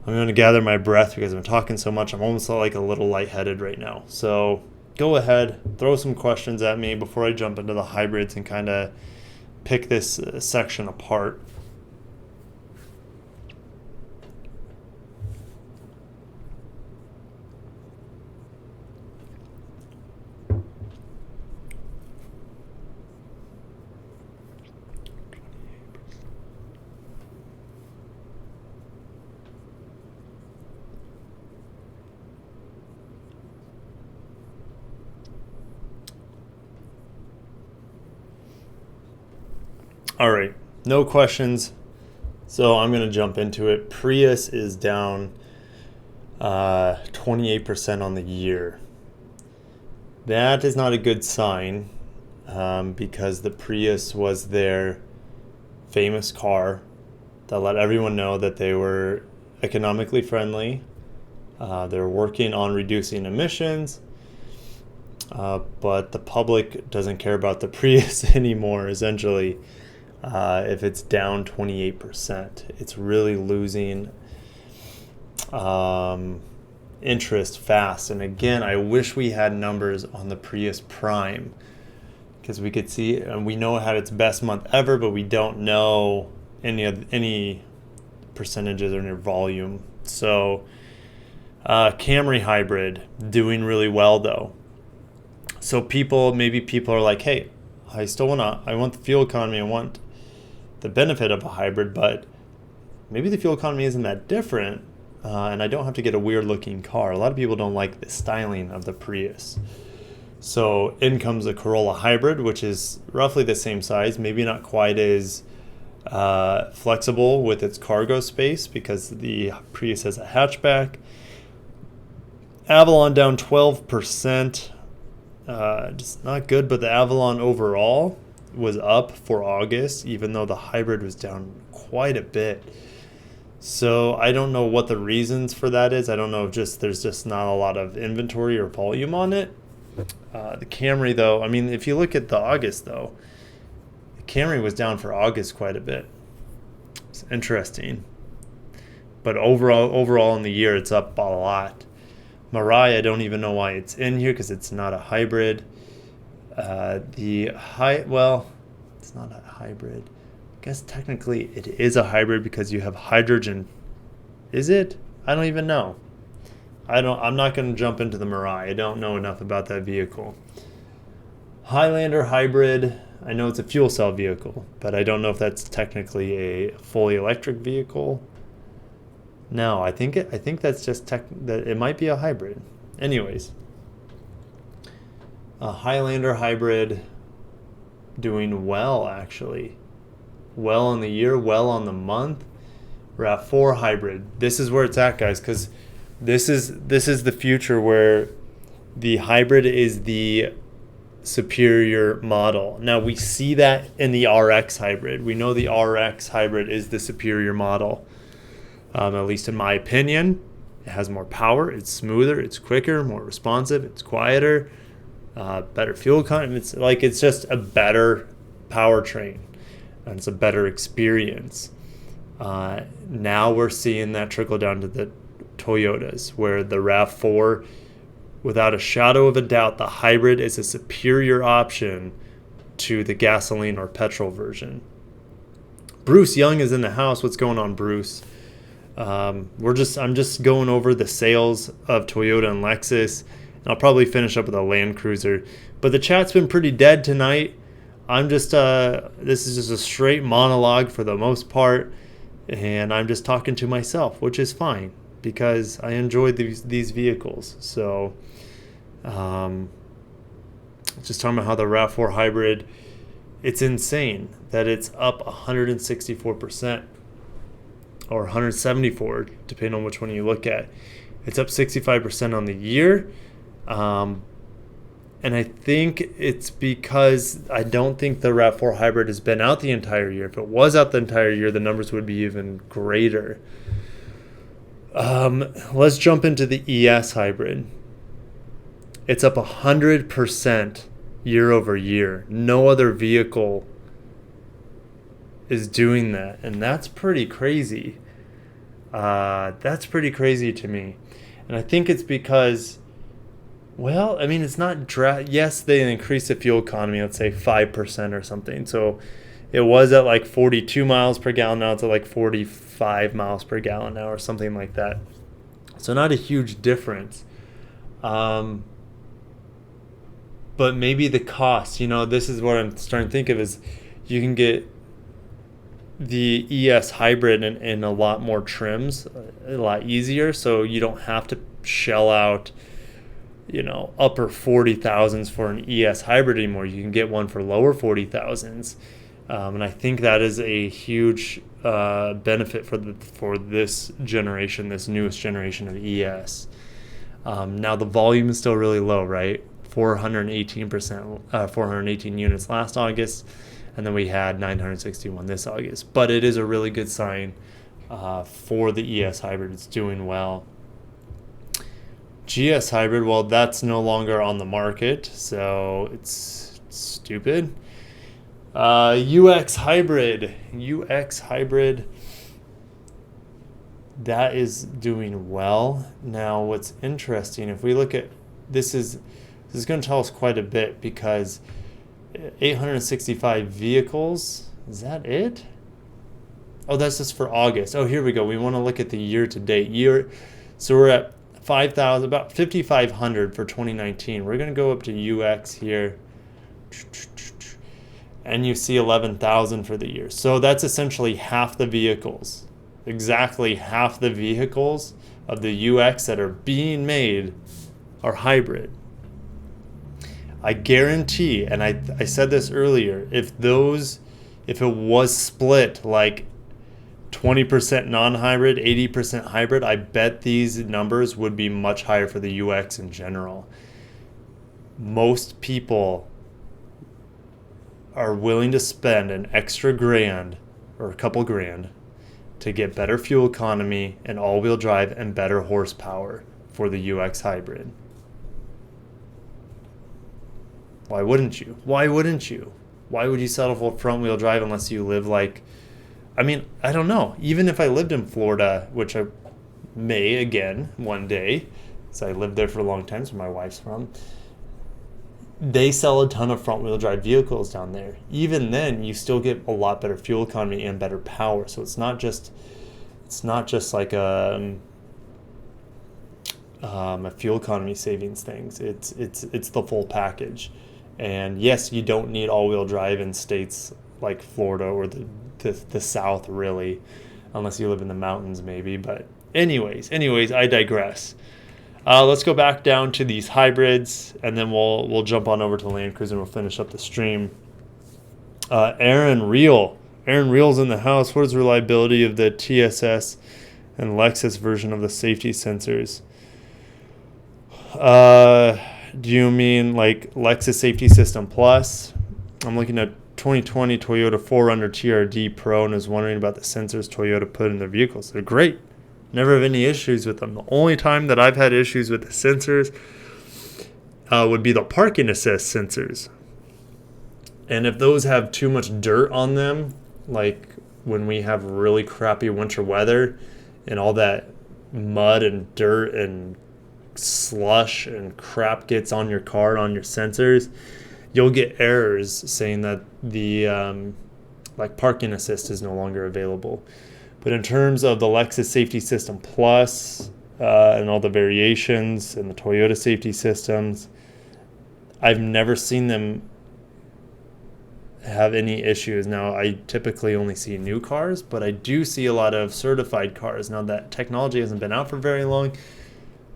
I'm going to gather my breath because I'm talking so much. I'm almost like a little lightheaded right now. So go ahead, throw some questions at me before I jump into the hybrids and kind of pick this section apart. All right, no questions, so I'm going to jump into it. Prius is down 28% on the year. That is not a good sign because the Prius was their famous car that let everyone know that they were economically friendly. They're working on reducing emissions, but the public doesn't care about the Prius anymore, essentially. If it's down 28%, it's really losing interest fast. And again, I wish we had numbers on the Prius Prime because we could see, and we know it had its best month ever, but we don't know any percentages or any volume. So Camry Hybrid doing really well though. So maybe people are like, hey, I want the fuel economy, I want the benefit of a hybrid, but maybe the fuel economy isn't that different, and I don't have to get a weird looking car. A lot of people don't like the styling of the Prius. So in comes a Corolla Hybrid, which is roughly the same size, maybe not quite as flexible with its cargo space because the Prius has a hatchback. Avalon down 12%. Just not good, but the Avalon overall was up for August, even though the hybrid was down quite a bit. So I don't know what the reasons for that is. I don't know if there's just not a lot of inventory or volume on it. The Camry though, I mean, if you look at the August though, the Camry was down for August quite a bit. It's interesting. But overall in the year, it's up a lot. Mirai, I don't even know why it's in here because it's not a hybrid. It's not a hybrid. I guess technically it is a hybrid because you have hydrogen. Is it? I don't even know. I'm not going to jump into the Mirai. I don't know enough about that vehicle. Highlander Hybrid, I know it's a fuel cell vehicle, but I don't know if that's technically a fully electric vehicle. No, I think that's just that it might be a hybrid. Anyways, a Highlander Hybrid doing well actually. Well on the year, well on the month. Rav4 Hybrid. This is where it's at, guys, because this is the future where the hybrid is the superior model. Now we see that in the RX Hybrid. We know the RX Hybrid is the superior model. At least in my opinion. It has more power, it's smoother, it's quicker, more responsive, it's quieter, better fuel economy. It's just a better powertrain, and it's a better experience. Now we're seeing that trickle down to the Toyotas, where the RAV4, without a shadow of a doubt, the hybrid is a superior option to the gasoline or petrol version. Bruce Young is in the house. What's going on, Bruce? I'm just going over the sales of Toyota and Lexus, and I'll probably finish up with a Landcruiser. But the chat's been pretty dead tonight. This is just a straight monologue for the most part, and I'm just talking to myself, which is fine because I enjoy these vehicles. So, just talking about how the RAV4 Hybrid, it's insane that it's up 164%. Or 174, depending on which one you look at. It's up 65% on the year. And I think it's because I don't think the RAV4 Hybrid has been out the entire year. If it was out the entire year, the numbers would be even greater. Let's jump into the ES Hybrid. It's up 100% year over year. No other vehicle is doing that, and that's pretty crazy. That's pretty crazy to me. And I think it's because, well, I mean, it's not yes, they increased the fuel economy, let's say 5% or something. So it was at like 42 miles per gallon, now it's at like 45 miles per gallon now, or something like that. So not a huge difference. But maybe the cost, this is what I'm starting to think of, is you can get the ES hybrid in a lot more trims, a lot easier, so you don't have to shell out upper 40,000s for an ES hybrid anymore. You can get one for lower 40,000s, and I think that is a huge benefit for this generation, this newest generation of ES. Now the volume is still really low, right? 418 units last August, and then we had 961 this August. But it is a really good sign for the ES hybrid. It's doing well. GS hybrid, well, that's no longer on the market, so it's stupid. UX hybrid, that is doing well. Now, what's interesting, if we look at this is going to tell us quite a bit, because 865 vehicles, is that it? Oh, that's just for August. Oh, here we go. We want to look at the year to date. So we're at 5,000, about 5,500 for 2019. We're going to go up to UX here, and you see 11,000 for the year. So that's essentially half the vehicles. Exactly half the vehicles of the UX that are being made are hybrid. I guarantee, and I said this earlier, if it was split like 20% non-hybrid, 80% hybrid, I bet these numbers would be much higher for the UX in general. Most people are willing to spend an extra grand or a couple grand to get better fuel economy and all-wheel drive and better horsepower for the UX hybrid. Why wouldn't you? Why wouldn't you? Why would you settle for front-wheel drive unless you live like... I mean, I don't know. Even if I lived in Florida, which I may again one day, so I lived there for a long time, so my wife's from, they sell a ton of front-wheel drive vehicles down there. Even then, you still get a lot better fuel economy and better power. So it's not just like a fuel economy savings things. It's the full package. And yes, you don't need all-wheel drive in states like Florida or the South, really, unless you live in the mountains maybe. But anyways, I digress. Let's go back down to these hybrids, and then we'll jump on over to Landcruiser and we'll finish up the stream. Aaron Reel's in the house. What is the reliability of the TSS and Lexus version of the safety sensors? Do you mean like Lexus Safety System Plus? I'm looking at 2020 Toyota 4Runner TRD Pro and is wondering about the sensors Toyota put in their vehicles. They're great. Never have any issues with them. The only time that I've had issues with the sensors would be the parking assist sensors. And if those have too much dirt on them, like when we have really crappy winter weather and all that mud and dirt and slush and crap gets on your car and on your sensors, you'll get errors saying that the like parking assist is no longer available. But in terms of the Lexus Safety System Plus and all the variations and the Toyota safety systems, I've never seen them have any issues. Now, I typically only see new cars, but I do see a lot of certified cars. Now, that technology hasn't been out for very long.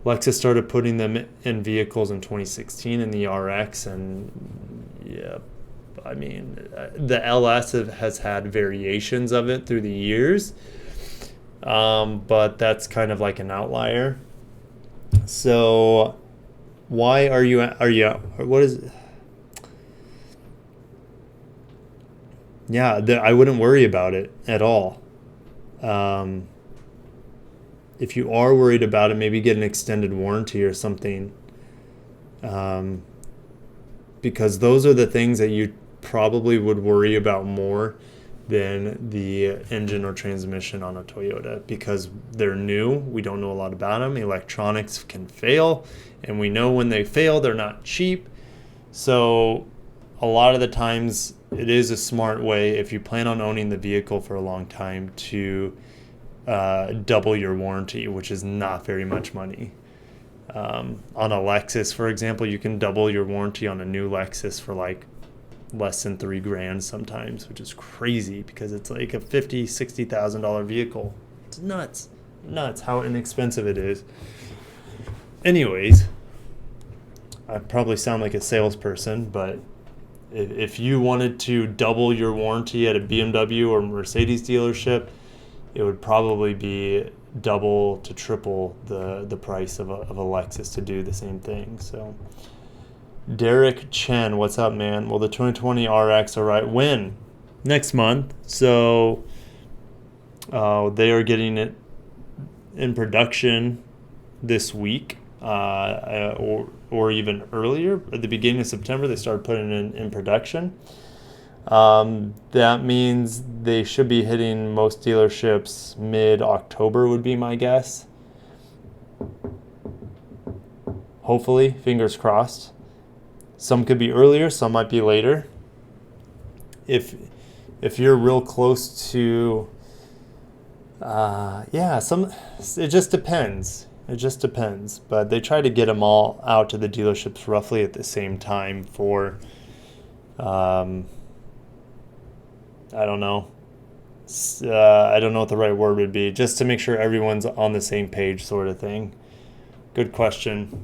Lexus started putting them in vehicles in 2016 in the RX, and yeah, I mean, the LS has had variations of it through the years, but that's kind of like an outlier. So why are you what is it? Yeah, I wouldn't worry about it at all. If you are worried about it, maybe get an extended warranty or something. because those are the things that you probably would worry about more than the engine or transmission on a Toyota, because they're new. We don't know a lot about them. Electronics can fail, and we know when they fail, they're not cheap. So a lot of the times it is a smart way, if you plan on owning the vehicle for a long time, to double your warranty, which is not very much money. On a Lexus, for example, you can double your warranty on a new Lexus for like less than $3,000 sometimes, which is crazy because it's like a $50,000-$60,000 vehicle. It's nuts how inexpensive it is. Anyways, I probably sound like a salesperson, but if you wanted to double your warranty at a BMW or Mercedes dealership, it would probably be double to triple the price of a Lexus to do the same thing. So Derek Chen, what's up, man? Well, the 2020 RX, all right, when? Next month. So they are getting it in production this week, or even earlier. At the beginning of September, they started putting it in production. That means they should be hitting most dealerships mid-October would be my guess. Hopefully, fingers crossed. Some could be earlier, some might be later. If you're real close to, it just depends. It just depends. But they try to get them all out to the dealerships roughly at the same time for, I don't know. I don't know what the right word would be, just to make sure everyone's on the same page, sort of thing. Good question.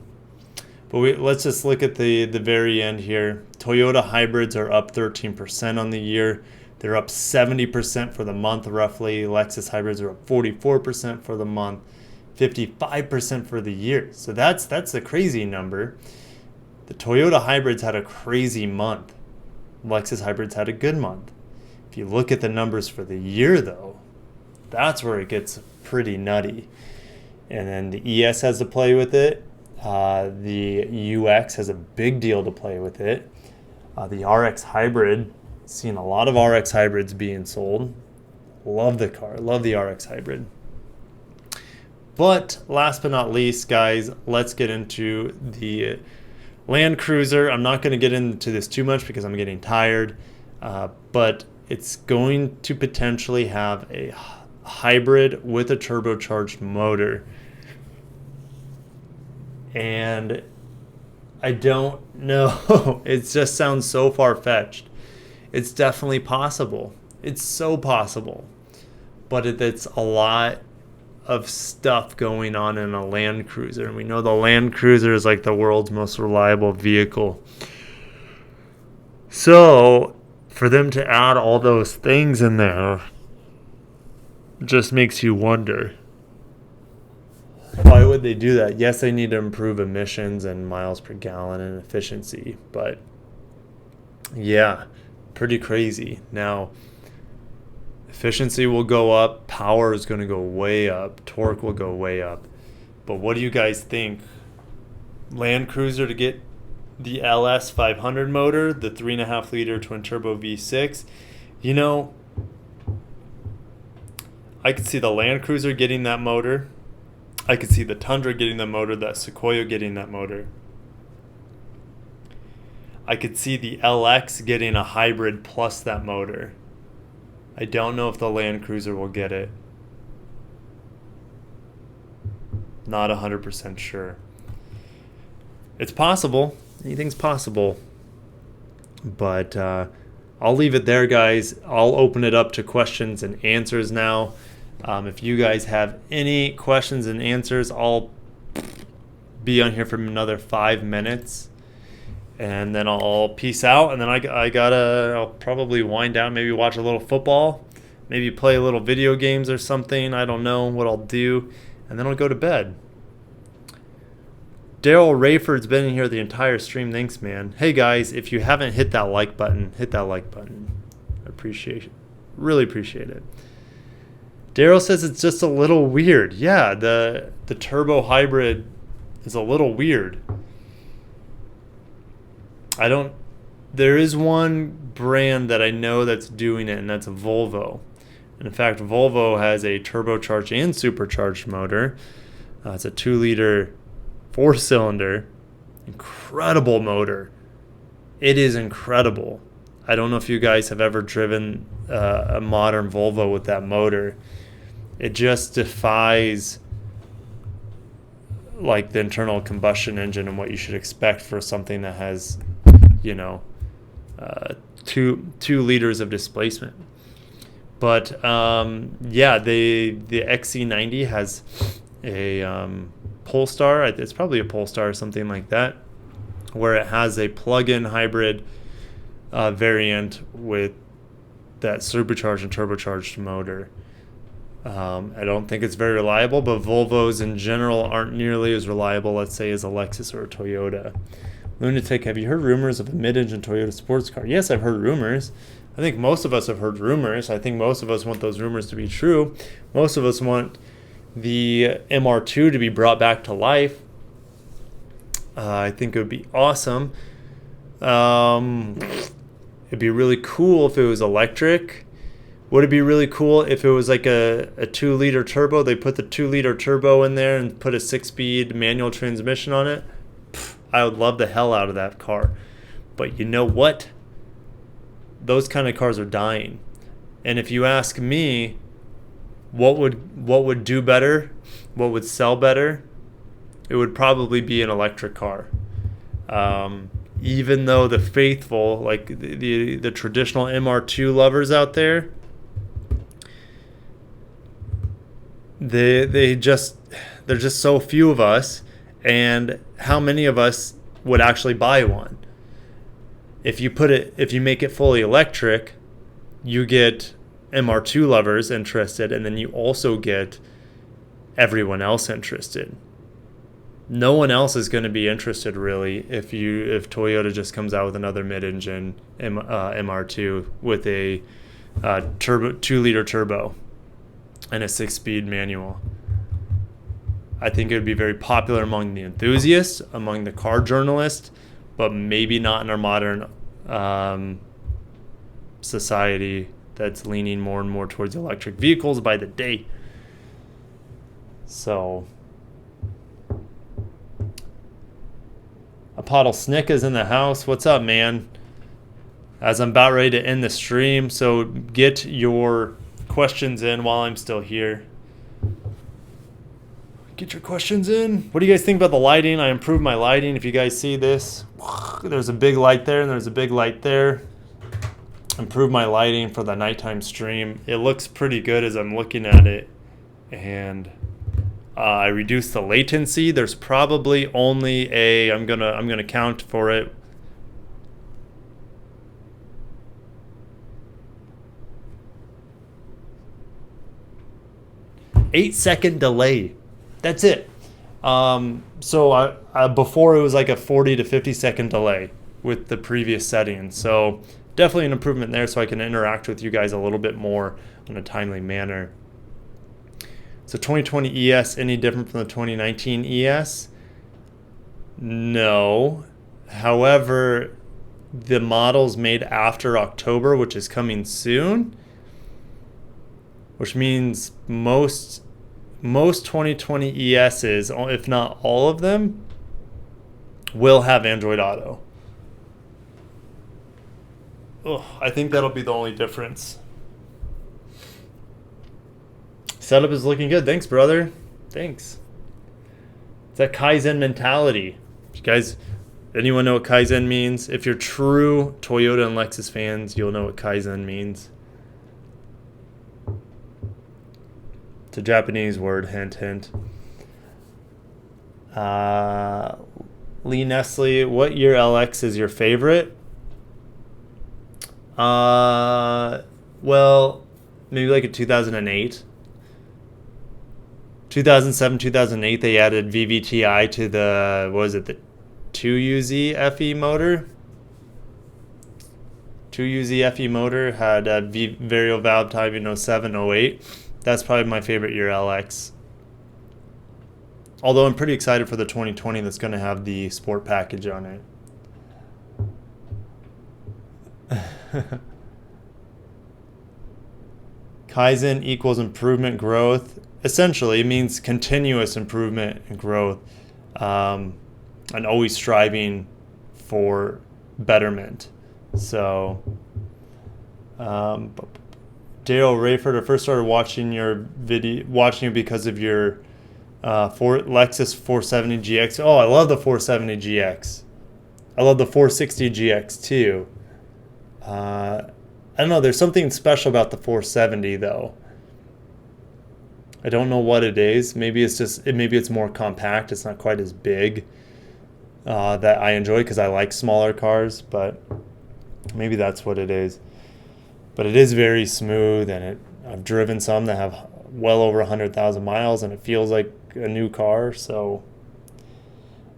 But let's just look at the very end here. Toyota hybrids are up 13% on the year. They're up 70% for the month, roughly. Lexus hybrids are up 44% for the month, 55% for the year. So that's a crazy number. The Toyota hybrids had a crazy month. Lexus hybrids had a good month. If you look at the numbers for the year, though, that's where it gets pretty nutty. And then the ES has to play with it. The UX has a big deal to play with it. The RX hybrid, seen a lot of RX hybrids being sold. Love the car, love the RX hybrid. But last but not least, guys, let's get into the Landcruiser. I'm not going to get into this too much because I'm getting tired, but it's going to potentially have a hybrid with a turbocharged motor. And I don't know. It just sounds so far-fetched. It's definitely possible. It's so possible. But it's a lot of stuff going on in a Landcruiser. And we know the Landcruiser is like the world's most reliable vehicle. So for them to add all those things in there just makes you wonder. Why would they do that? Yes, they need to improve emissions and miles per gallon and efficiency, but yeah, pretty crazy. Now, efficiency will go up, power is going to go way up, torque will go way up. But what do you guys think? Landcruiser to get the LS 500 motor, the 3.5 liter twin turbo V6, you know, I could see the Landcruiser getting that motor. I could see the Tundra getting that motor, that Sequoia getting that motor. I could see the LX getting a hybrid plus that motor. I don't know if the Landcruiser will get it. Not 100% sure. It's possible. Anything's possible. But I'll leave it there, guys. I'll open it up to questions and answers now. If you guys have any questions and answers, I'll be on here for another 5 minutes. And then I'll peace out. And then I'll probably wind down, maybe watch a little football. Maybe play a little video games or something. I don't know what I'll do. And then I'll go to bed. Daryl Rayford's been in here the entire stream. Thanks, man. Hey, guys, if you haven't hit that like button, hit that like button. I appreciate it. Really appreciate it. Daryl says it's just a little weird. Yeah, the turbo hybrid is a little weird. I don't There is one brand that I know that's doing it, and that's Volvo. And in fact, Volvo has a turbocharged and supercharged motor. It's a 2-liter 4-cylinder. Incredible motor. It is incredible. I don't know if you guys have ever driven a modern Volvo with that motor. It just defies like the internal combustion engine and what you should expect for something that has, you know, 2 liters of displacement. But yeah, the XC90 has a Polestar. It's probably a Polestar or something like that, where it has a plug-in hybrid variant with that supercharged and turbocharged motor. I don't think it's very reliable, but Volvos in general aren't nearly as reliable, let's say, as a Lexus or a Toyota. Lunatic, have you heard rumors of a mid-engine Toyota sports car? Yes, I've heard rumors. I think most of us have heard rumors. I think most of us want those rumors to be true. Most of us want the MR2 to be brought back to life. I think it would be awesome. It'd be really cool if it was electric. Would it be really cool if it was like a 2-liter turbo? They put the 2-liter turbo in there and put a 6-speed manual transmission on it. I would love the hell out of that car. But you know what? Those kind of cars are dying. And if you ask me, what would do better? What would sell better? It would probably be an electric car. Even though the faithful, like the traditional MR2 lovers out there, there's just so few of us, and how many of us would actually buy one? If you make it fully electric, you get MR2 lovers interested, and then you also get everyone else interested. No one else is going to be interested really if Toyota just comes out with another mid-engine MR2 with a 2-liter turbo and a 6-speed manual. I think it would be very popular among the enthusiasts, among the car journalists, but maybe not in our modern society that's leaning more and more towards electric vehicles by the day. So, Apotle Snick is in the house. What's up, man? As I'm about ready to end the stream, so get your questions in while I'm still here. Get your questions in. What do you guys think about the lighting? I improved my lighting. If you guys see this, there's a big light there and there's a big light there. Improved my lighting for the nighttime stream. It looks pretty good as I'm looking at it. And I reduced the latency. There's probably only I'm gonna count for it. Eight-second delay. That's it. So I before it was like a 40 to 50 second delay with the previous settings. So definitely an improvement there, so I can interact with you guys a little bit more in a timely manner. So 2020 ES any different from the 2019 ES? No. However, the models made after October, which is coming soon, which means most 2020 ESs, if not all of them, will have Android Auto. I think that'll be the only difference. Setup is looking good. Thanks, brother. Thanks. It's that Kaizen mentality. You guys, anyone know what Kaizen means? If you're true Toyota and Lexus fans, you'll know what Kaizen means. It's a Japanese word, hint, hint. Lee Nestle, what year LX is your favorite? Well, maybe like a 2008. 2007, 2008, they added VVTi to the, the 2UZ FE motor? 2UZ FE motor had variable valve timing 07, 08. That's probably my favorite year LX. Although I'm pretty excited for the 2020 that's going to have the sport package on it. Kaizen equals improvement, growth. Essentially, it means continuous improvement and growth, and always striving for betterment. So, Daryl Rayford, I first started watching you because of your Lexus 470 GX. Oh, I love the 470 GX. I love the 460 GX too. I don't know. There's something special about the 470 though. I don't know what it is. Maybe it's more compact. It's not quite as big. That I enjoy because I like smaller cars, but maybe that's what it is. But it is very smooth, and I've driven some that have well over 100,000 miles, and it feels like a new car. So,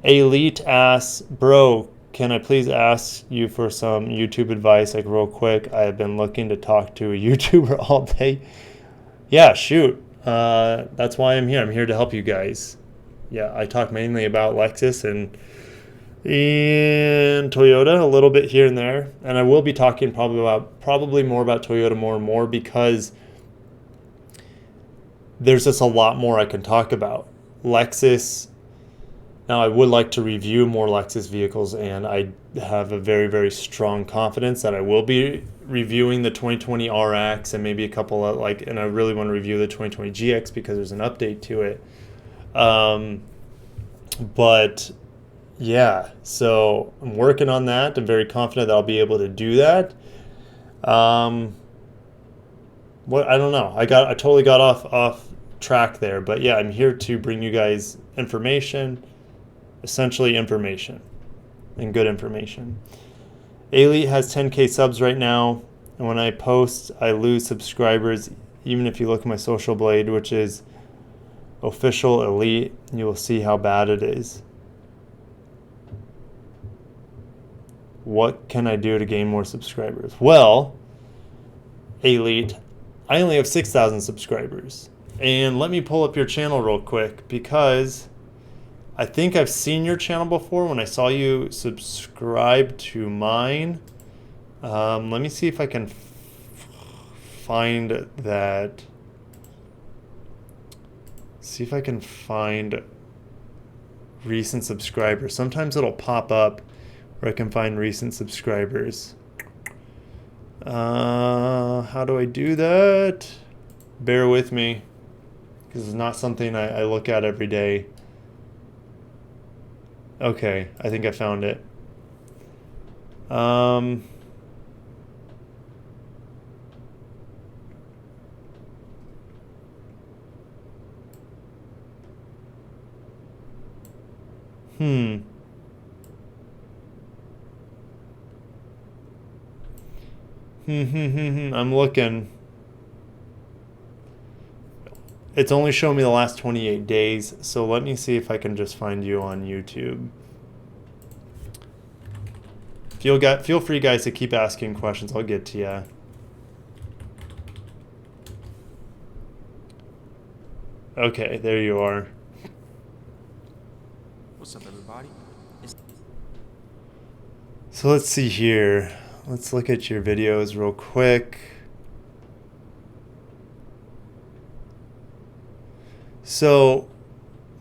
Elite asks, bro, can I please ask you for some YouTube advice, like real quick? I have been looking to talk to a YouTuber all day. Yeah, shoot. That's why I'm here. I'm here to help you guys. Yeah, I talk mainly about Lexus and Toyota, a little bit here and there, and I will be talking probably more about Toyota more and more because there's just a lot more I can talk about. Lexus. Now, I would like to review more Lexus vehicles, and I have a very, very strong confidence that I will be reviewing the 2020 RX and maybe a couple of and I really want to review the 2020 GX because there's an update to it. But yeah, so I'm working on that. I'm very confident that I'll be able to do that. I don't know. I totally got off track there, but yeah, I'm here to bring you guys information. Essentially information and good information. Elite has 10K subs right now, and when I post, I lose subscribers. Even if you look at my social blade, which is official Elite, you will see how bad it is. What can I do to gain more subscribers? Well, Elite, I only have 6,000 subscribers. And let me pull up your channel real quick because I think I've seen your channel before when I saw you subscribe to mine. Let me see if I can find that. See if I can find recent subscribers. Sometimes it'll pop up where I can find recent subscribers. How do I do that? Bear with me because it's not something I look at every day. Okay, I think I found it. I'm looking. It's only showing me the last 28 days, so let me see if I can just find you on YouTube. Feel free, guys, to keep asking questions. I'll get to you. Okay, there you are. What's up, everybody? So let's see here. Let's look at your videos real quick. So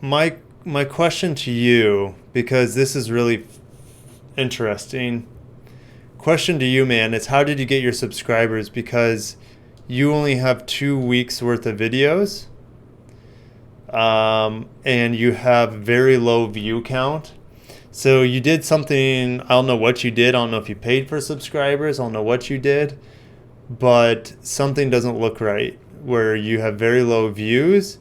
my question to you, because this is really interesting. Question to you, man, is how did you get your subscribers? Because you only have 2 weeks worth of videos, and you have very low view count. So you did something, I don't know what you did. I don't know if you paid for subscribers. I don't know what you did, but something doesn't look right where you have very low views,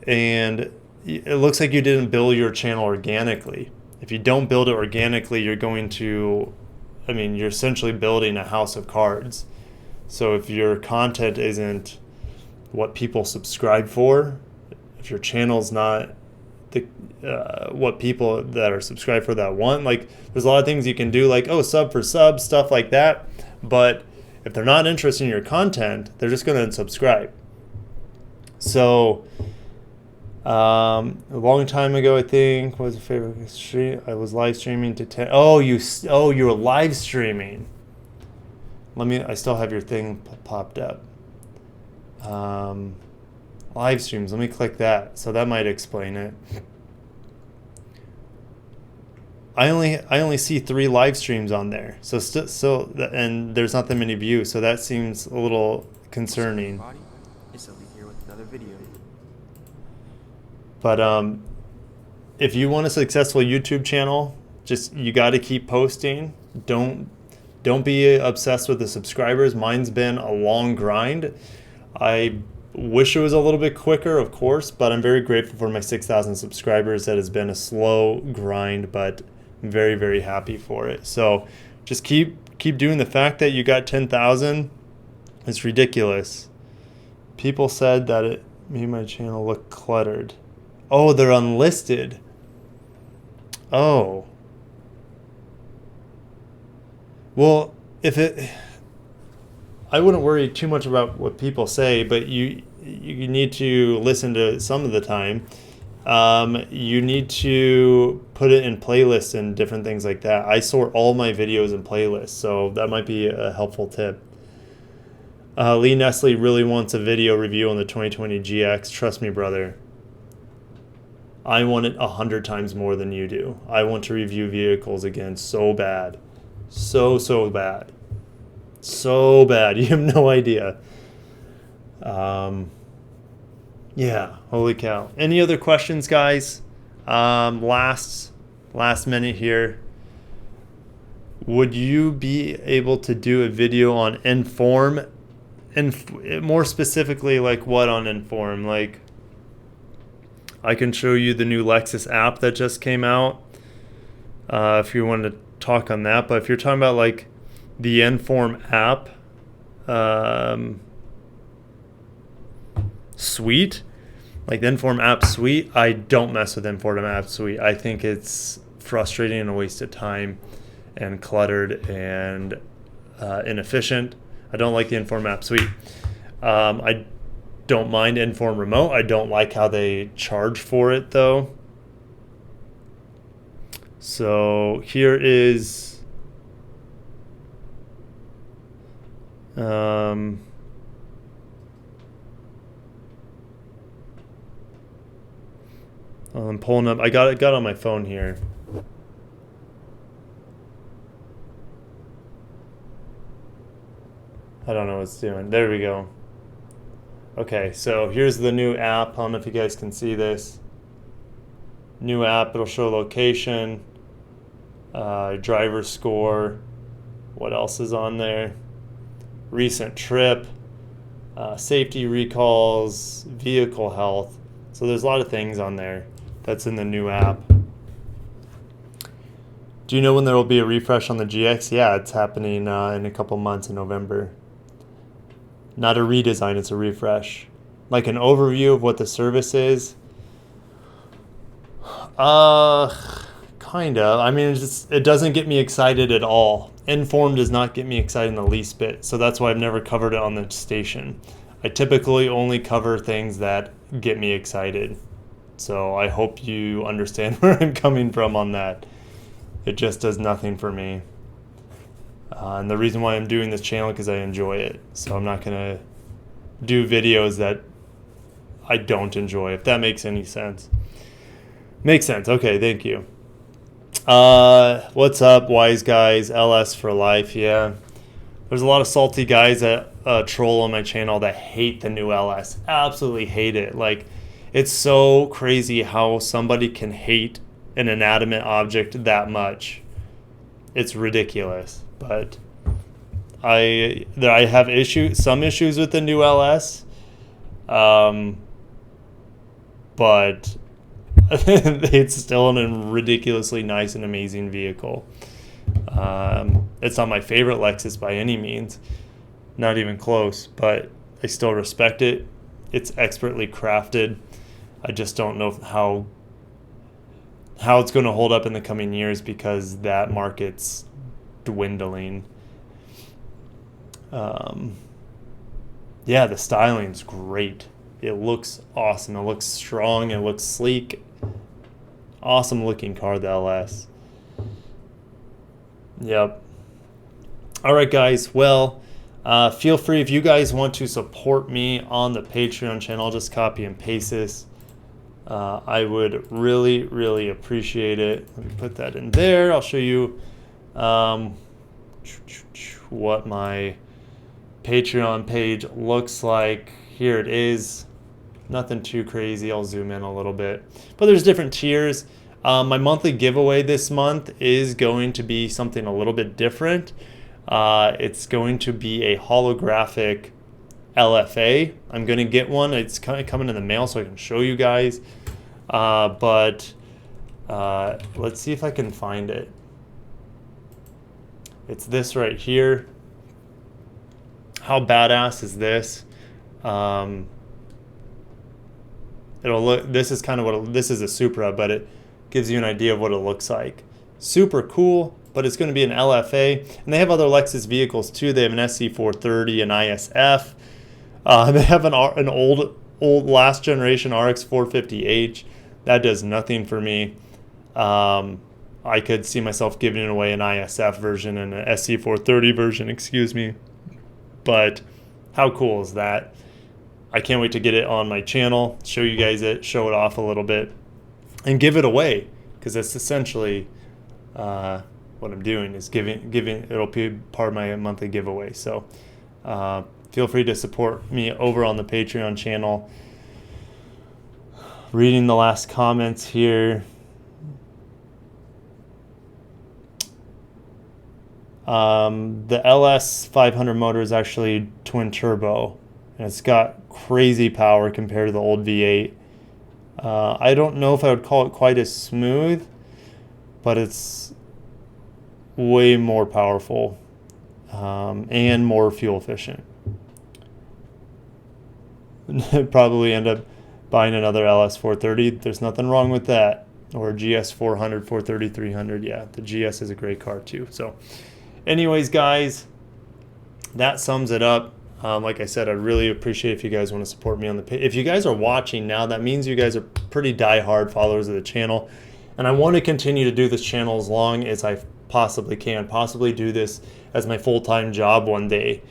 and it looks like you didn't build your channel organically. If you don't build it organically, you're you're essentially building a house of cards. So if your content isn't what people subscribe for, if your channel's not what people that are subscribed for that want, there's a lot of things you can do, sub for sub, stuff like that. But if they're not interested in your content, they're just going to unsubscribe. So a long time ago, I think, was a favorite stream. I was live streaming to 10. You were live streaming. I still have your thing popped up. Live streams, let me click that. So that might explain it. I only see 3 live streams on there. And there's not that many views, so that seems a little concerning. It's Elite here with another video. But if you want a successful YouTube channel, you got to keep posting. Don't be obsessed with the subscribers. Mine's been a long grind. I wish it was a little bit quicker, of course, but I'm very grateful for my 6,000 subscribers. That has been a slow grind, but I'm very, very happy for it. So just keep doing. The fact that you got 10,000 is ridiculous. People said that it made my channel look cluttered. Oh, they're unlisted. Oh. Well, I wouldn't worry too much about what people say, but you need to listen to some of the time. You need to put it in playlists and different things like that. I sort all my videos in playlists, so that might be a helpful tip. Lee Nestle really wants a video review on the 2020 GX. Trust me, brother. I want it 100 times more than you do. I want to review vehicles again so bad. So bad. So bad. You have no idea. Yeah, holy cow. Any other questions, guys? Last minute here. Would you be able to do a video on Inform? And more specifically, like what on Inform? Like, I can show you the new Lexus app that just came out. If you want to talk on that. But if you're talking about like the Inform app suite, like the Inform app suite, I don't mess with Inform app suite. I think it's frustrating and a waste of time and cluttered and inefficient. I don't like the Inform app suite. I don't mind Inform remote. I don't like how they charge for it though. So here is I'm pulling up. I got it on my phone here. I don't know what it's doing. There we go. Okay, so here's the new app. I don't know if you guys can see this. New app. It'll show location, driver score. What else is on there? Recent trip, safety recalls, vehicle health. So there's a lot of things on there that's in the new app. Do you know when there will be a refresh on the GX? Yeah, it's happening in a couple months in November. Not a redesign, it's a refresh. Like an overview of what the service is. Kind of. I mean, it doesn't get me excited at all. Inform does not get me excited in the least bit. So that's why I've never covered it on the station. I typically only cover things that get me excited. So I hope you understand where I'm coming from on that. It just does nothing for me. And the reason why I'm doing this channel is because I enjoy it. So I'm not going to do videos that I don't enjoy, if that makes any sense. Makes sense. Okay, thank you. What's up, wise guys? LS for life. Yeah, there's a lot of salty guys that troll on my channel that hate the new LS. Absolutely hate it. Like, it's so crazy how somebody can hate an inanimate object that much. It's ridiculous. But I have some issues with the new LS, but it's still a ridiculously nice and amazing vehicle. It's not my favorite Lexus by any means, not even close, but I still respect it. It's expertly crafted. I just don't know how it's going to hold up in the coming years because that market's dwindling. Yeah, the styling's great. It looks awesome. It looks strong. It looks sleek. Awesome looking car, the LS. Yep. All right, guys. Well, feel free if you guys want to support me on the Patreon channel. I'll just copy and paste this. I would really, really appreciate it. Let me put that in there. I'll show you what my Patreon page looks like. Here it is. Nothing too crazy. I'll zoom in a little bit. But there's different tiers. My monthly giveaway this month is going to be something a little bit different. It's going to be a holographic LFA. I'm going to get one. It's kind of coming in the mail so I can show you guys. But let's see if I can find it. It's this right here. How badass is this? It'll look. This is kind of what this is a Supra, but it gives you an idea of what it looks like. Super cool, but it's going to be an LFA, and they have other Lexus vehicles too. They have an SC430, an ISF. They have an old last generation RX 450h. That does nothing for me. I could see myself giving away an ISF version and an SC430 version, excuse me. But how cool is that? I can't wait to get it on my channel, show you guys it, show it off a little bit, and give it away, because that's essentially what I'm doing is giving. It'll be part of my monthly giveaway. So feel free to support me over on the Patreon channel. Reading the last comments here. The LS 500 motor is actually twin turbo, and it's got crazy power compared to the old V8. I don't know if I would call it quite as smooth, but it's way more powerful and more fuel efficient. Probably end up buying another LS 430. There's nothing wrong with that. Or GS 400, 430, 300. Yeah, the GS is a great car too. So anyways, guys, that sums it up. Like I said, I really appreciate if you guys want to support me on the page. If you guys are watching now, that means you guys are pretty die-hard followers of the channel. And I want to continue to do this channel as long as I possibly can. Possibly do this as my full-time job one day.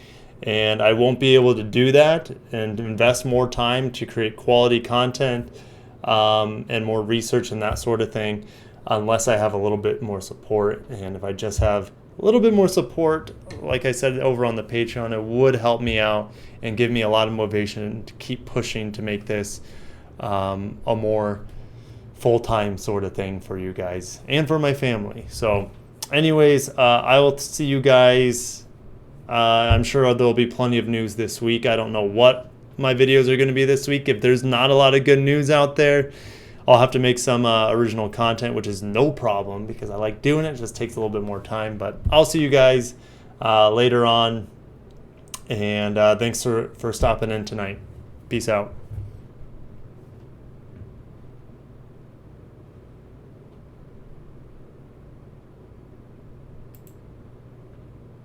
And I won't be able to do that and invest more time to create quality content and more research and that sort of thing unless I have a little bit more support. And if I just have a little bit more support, like I said, over on the Patreon, it would help me out and give me a lot of motivation to keep pushing to make this a more full-time sort of thing for you guys and for my family. So anyways, I will see you guys. I'm sure there'll be plenty of news this week. I don't know what my videos are going to be this week. If there's not a lot of good news out there, I'll have to make some original content, which is no problem because I like doing it. It just takes a little bit more time. But I'll see you guys later on. And thanks for stopping in tonight. Peace out.